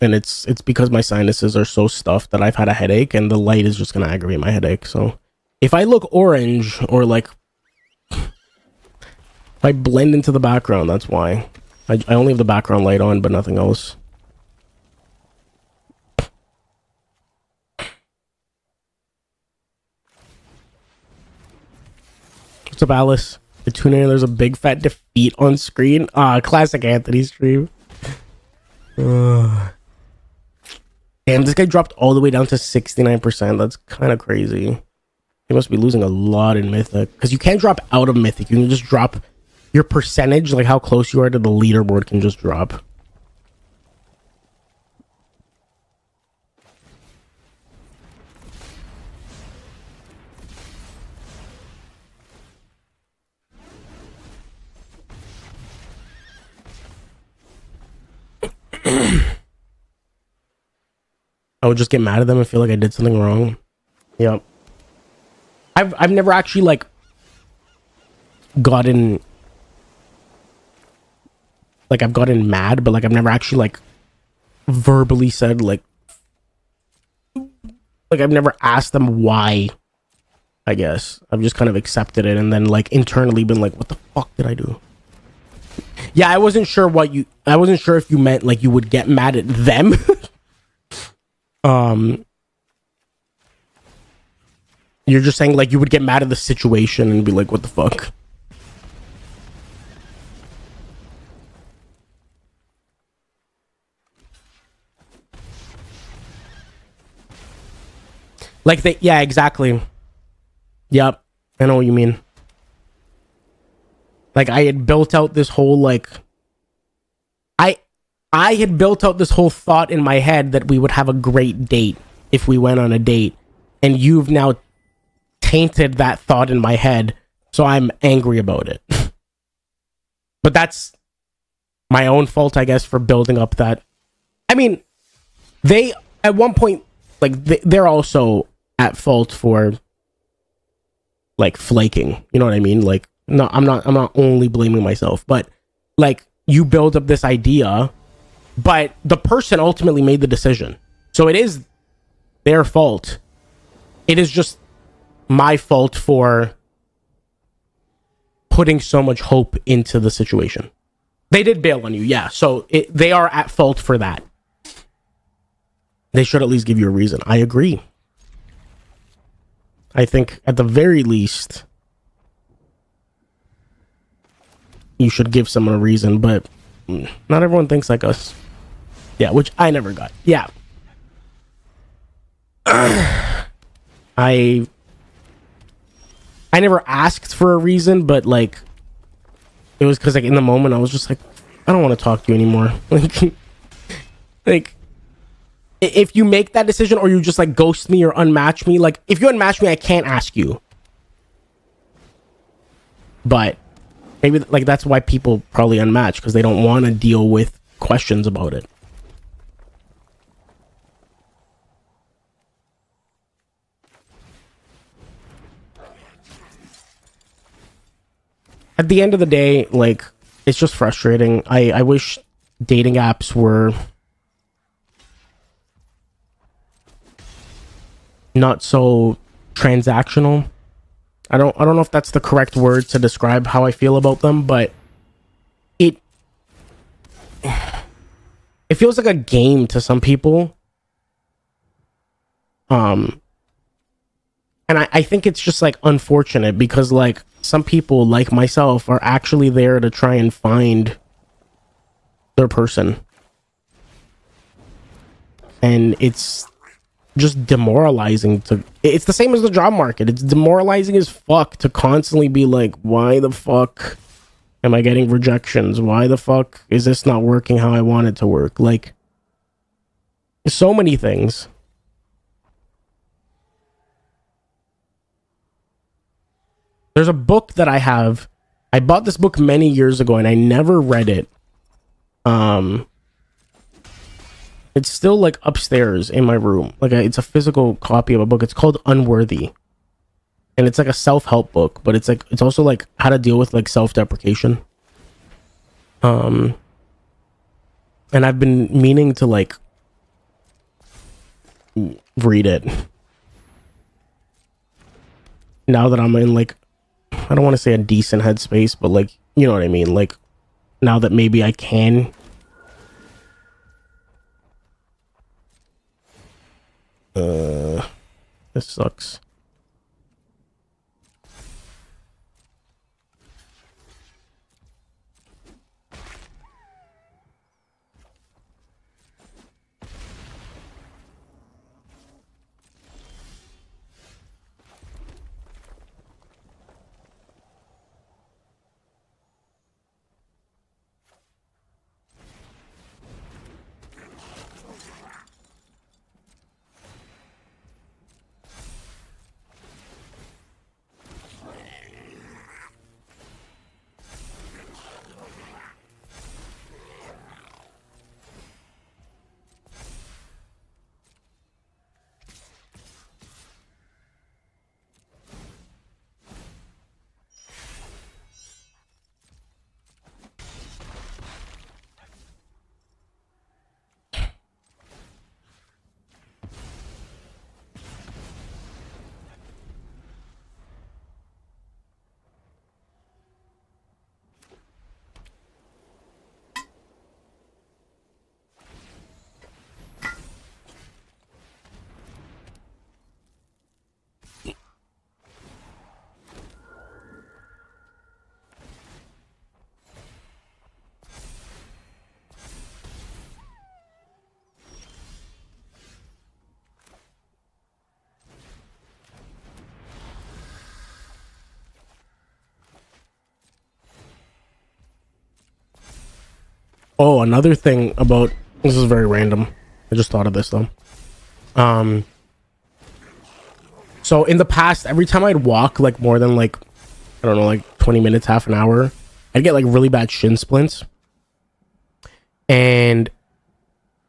And it's because my sinuses are so stuffed that I've had a headache, and the light is just gonna aggravate my headache. So if I look orange or like if I blend into the background, that's why. I only have the background light on, but nothing else. What's up, Alice? You're tuning in. There's a big fat defeat on screen. Classic Anthony stream. Damn, this guy dropped all the way down to 69%. That's kind of crazy. He must be losing a lot in Mythic. Because you can't drop out of Mythic. You can just drop your percentage, like how close you are to the leaderboard can just drop. I would just get mad at them and feel like I did something wrong. Yep. I've never actually like gotten like I've gotten mad, but like I've never actually like verbally said like I've never asked them why. I guess I've just kind of accepted it and then like internally been like, what the fuck did I do? Yeah, I wasn't sure if you meant like you would get mad at them. You're just saying like you would get mad at the situation and be like, what the fuck? Like they, yeah, exactly. Yep, I know what you mean. Like I had built out this whole like I had built out this whole thought in my head that we would have a great date if we went on a date, and you've now tainted that thought in my head, so I'm angry about it. But that's my own fault, I guess, for building up that. I mean, they at one point like they're also at fault for like flaking. You know what I mean? Like, no, I'm not only blaming myself, but like you build up this idea, but the person ultimately made the decision, so it is their fault. It is just my fault for putting so much hope into the situation. They did bail on you, yeah. So they are at fault for that. They should at least give you a reason. I agree. I think at the very least, you should give someone a reason, but not everyone thinks like us. Yeah, which I never got. Yeah. I never asked for a reason, but like it was because like in the moment I was just like, I don't want to talk to you anymore. Like if you make that decision or you just like ghost me or unmatch me, like if you unmatch me, I can't ask you. But maybe like that's why people probably unmatch, because they don't want to deal with questions about it. At the end of the day, like, it's just frustrating. I wish dating apps were not so transactional. I don't know if that's the correct word to describe how I feel about them, but it feels like a game to some people. And I think it's just like unfortunate because like some people like myself are actually there to try and find their person. And it's just demoralizing it's the same as the job market. It's demoralizing as fuck to constantly be like, why the fuck am I getting rejections? Why the fuck is this not working how I want it to work? Like, so many things. There's a book that I have. I bought this book many years ago and I never read it. It's still like upstairs in my room. Like it's a physical copy of a book. It's called Unworthy. And it's like a self-help book, but it's like it's also like how to deal with like self-deprecation. And I've been meaning to like read it. Now that I'm in like, I don't want to say a decent headspace, but like, you know what I mean? Like now that maybe I can. This sucks. Oh, another thing about this is very random. I just thought of this though. So in the past, every time I'd walk like more than like, I don't know, like 20 minutes, half an hour, I'd get like really bad shin splints. And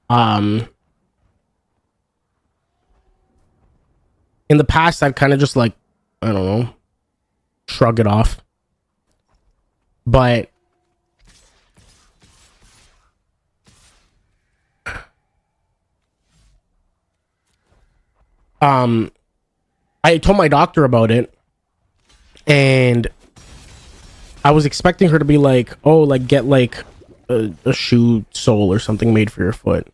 in the past, I'd kind of just like, I don't know, shrug it off. But I told my doctor about it, and I was expecting her to be like, oh, like get like a shoe sole or something made for your foot.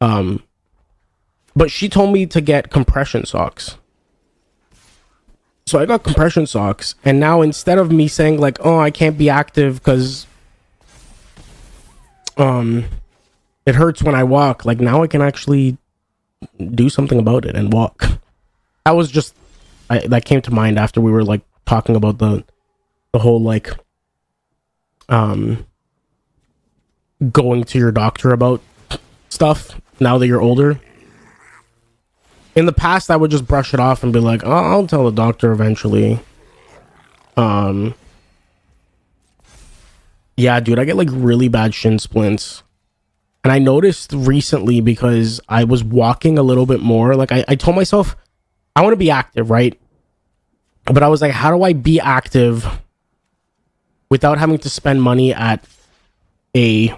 But she told me to get compression socks. So I got compression socks, and now instead of me saying like, oh, I can't be active because it hurts when I walk, like now I can actually do something about it and walk. That was just that came to mind after we were like talking about the whole like going to your doctor about stuff now that you're older. In the past, I would just brush it off and be like, oh, I'll tell the doctor eventually. Yeah, dude, I get like really bad shin splints. And I noticed recently because I was walking a little bit more. Like I told myself, I want to be active, right? But I was like, how do I be active without having to spend money at a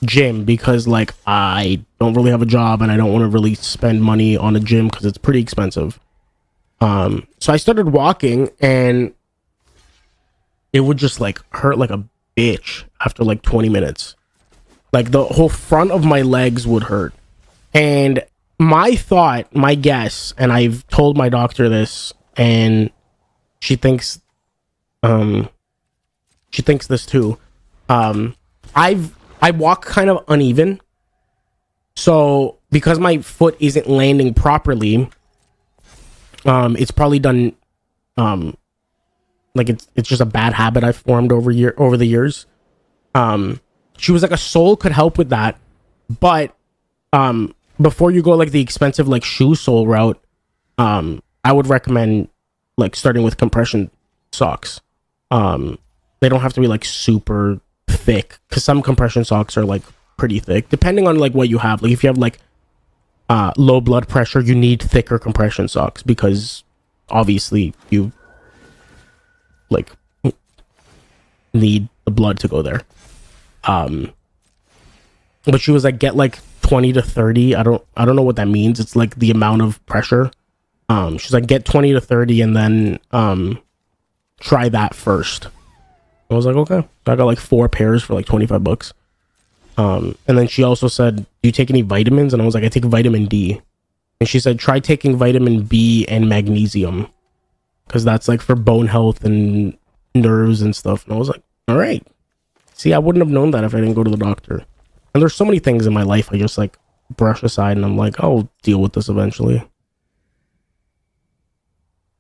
gym? Because like I don't really have a job and I don't want to really spend money on a gym because it's pretty expensive. So I started walking and it would just like hurt like a bitch after like 20 minutes. Like the whole front of my legs would hurt. And my guess, and I've told my doctor this, and she thinks this too. I walk kind of uneven. So because my foot isn't landing properly, it's probably done like it's just a bad habit I've formed over the years. She was like, a sole could help with that, but before you go like the expensive like shoe sole route, I would recommend like starting with compression socks. They don't have to be like super thick, because some compression socks are like pretty thick depending on like what you have. Like if you have like low blood pressure, you need thicker compression socks because obviously you like need the blood to go there. But she was like, get like 20 to 30. I don't know what that means. It's like the amount of pressure. She's like, get 20 to 30 and then try that first. I was like, okay. I got like 4 pairs for like $25. And then she also said, do you take any vitamins? And I was like, I take vitamin D. And she said, try taking vitamin B and magnesium, because that's like for bone health and nerves and stuff. And I was like, all right. See, I wouldn't have known that if I didn't go to the doctor. And there's so many things in my life I just like brush aside and I'm like, I'll deal with this eventually.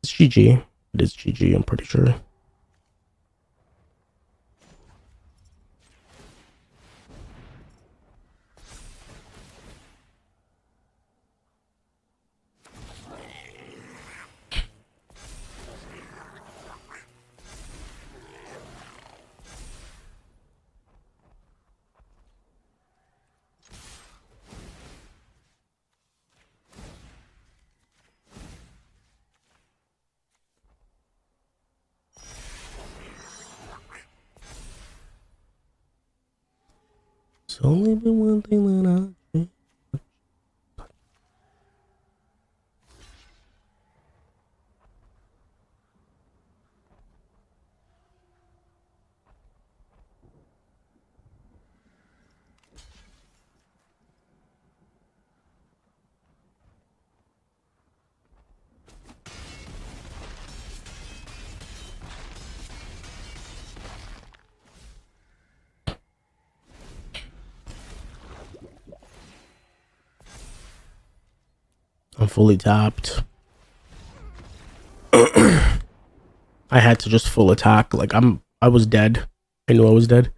It's GG. It is GG, I'm pretty sure. It's only been one thing that I... I'm fully tapped. I had to just full attack. Like I was dead. I knew I was dead.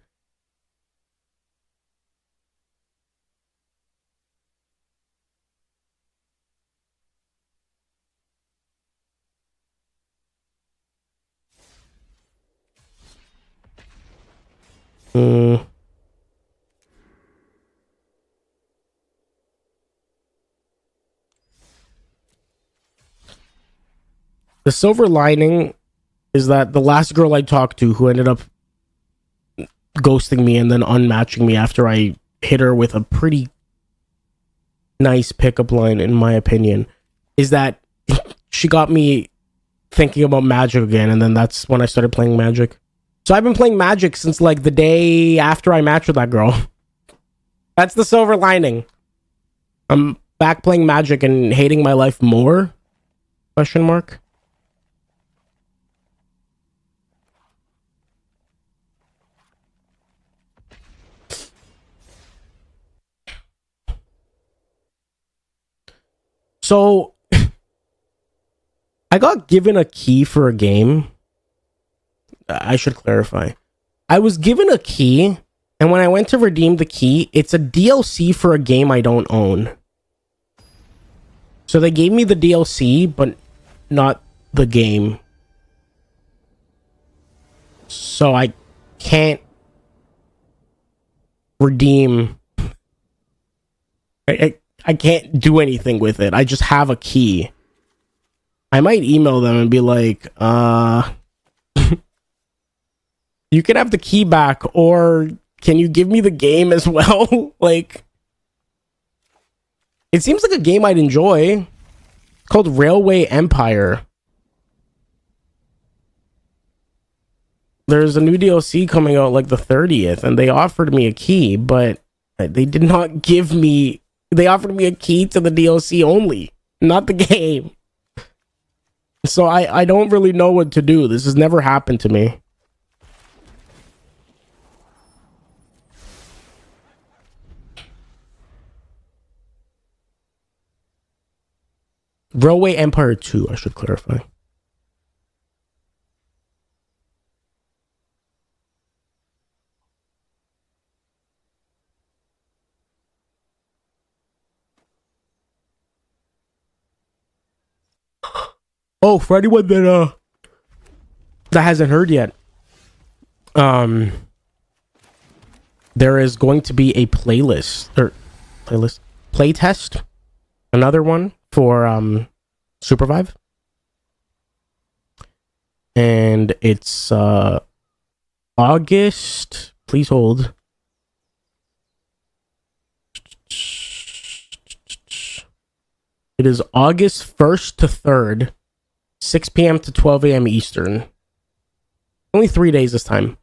The silver lining is that the last girl I talked to, who ended up ghosting me and then unmatching me after I hit her with a pretty nice pickup line, in my opinion, is that she got me thinking about Magic again, and then that's when I started playing Magic. So I've been playing Magic since like the day after I matched with that girl. That's the silver lining. I'm back playing Magic and hating my life more? Question mark. So I got given a key for a game. I should clarify. I was given a key, and when I went to redeem the key, it's a DLC for a game I don't own. So they gave me the DLC, but not the game. So I can't redeem. I can't do anything with it. I just have a key. I might email them and be like, you can have the key back, or can you give me the game as well? Like, it seems like a game I'd enjoy. It's called Railway Empire. There's a new DLC coming out like the 30th, and they offered me a key, but they did not give me... They offered me a key to the DLC only, not the game. So I don't really know what to do. This has never happened to me. Railway Empire 2, I should clarify. Oh, for anyone that hasn't heard yet, there is going to be a playtest, another one for Supervive, and it's August. Please hold. It is August 1st to 3rd, 6 p.m. to 12 a.m. Eastern. Only 3 days this time.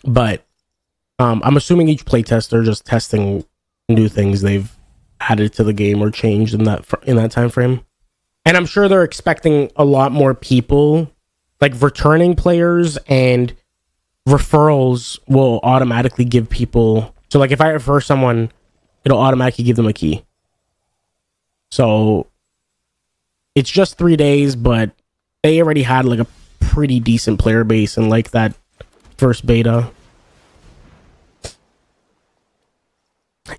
But I'm assuming each playtest they're just testing new things they've added to the game or changed in that time frame. And I'm sure they're expecting a lot more people, like returning players, and referrals will automatically give people. So like if I refer someone, it'll automatically give them a key. So it's just 3 days, but they already had like a pretty decent player base in like that first beta.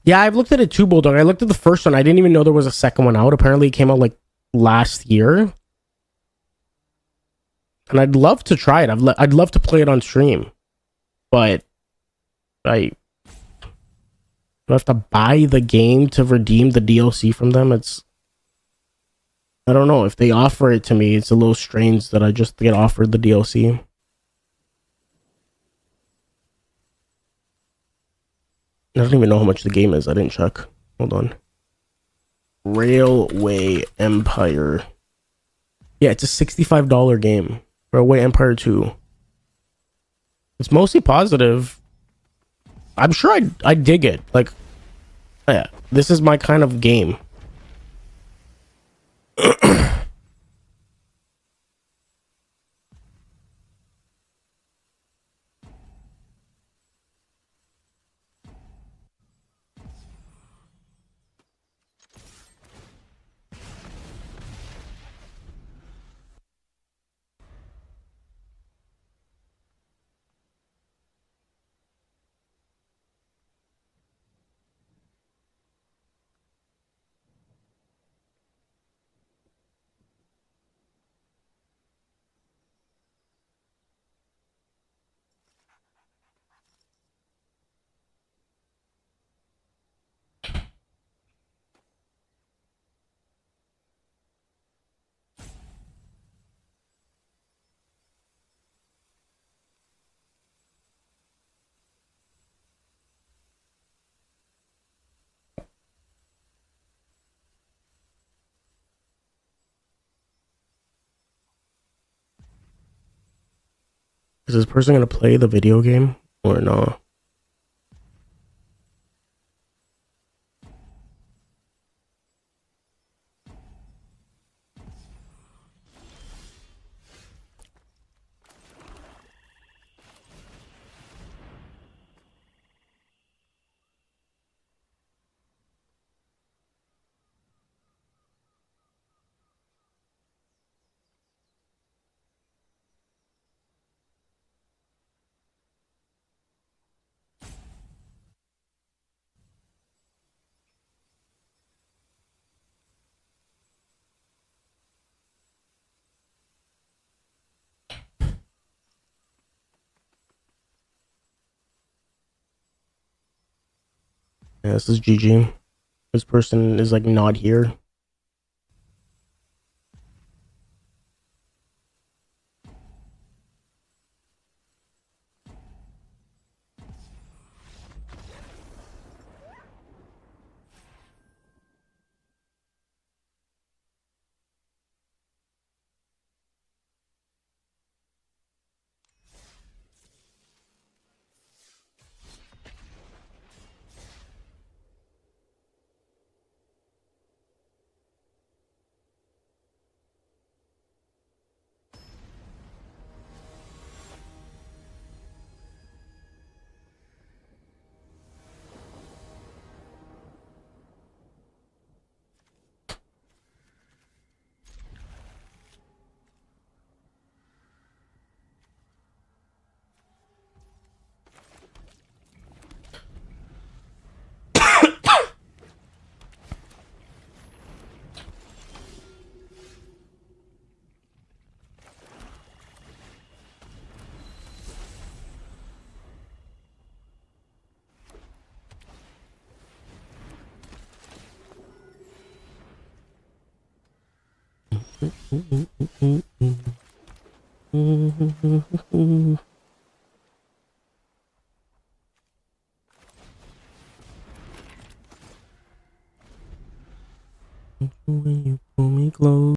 Yeah, I've looked at it too, Bulldog. I looked at the first one. I didn't even know there was a second one out. Apparently it came out like last year. And I'd love to try it. I'd love to play it on stream. But do I have to buy the game to redeem the DLC from them? I don't know. If they offer it to me, it's a little strange that I just get offered the DLC. I don't even know how much the game is. I didn't check. Hold on. Railway Empire. Yeah, it's a $65 game. Railway Empire 2. It's mostly positive. I'm sure I dig it. Like, yeah, this is my kind of game. Is this person gonna play the video game or no? Yeah, this is GG. This person is like not here. When you pull me close.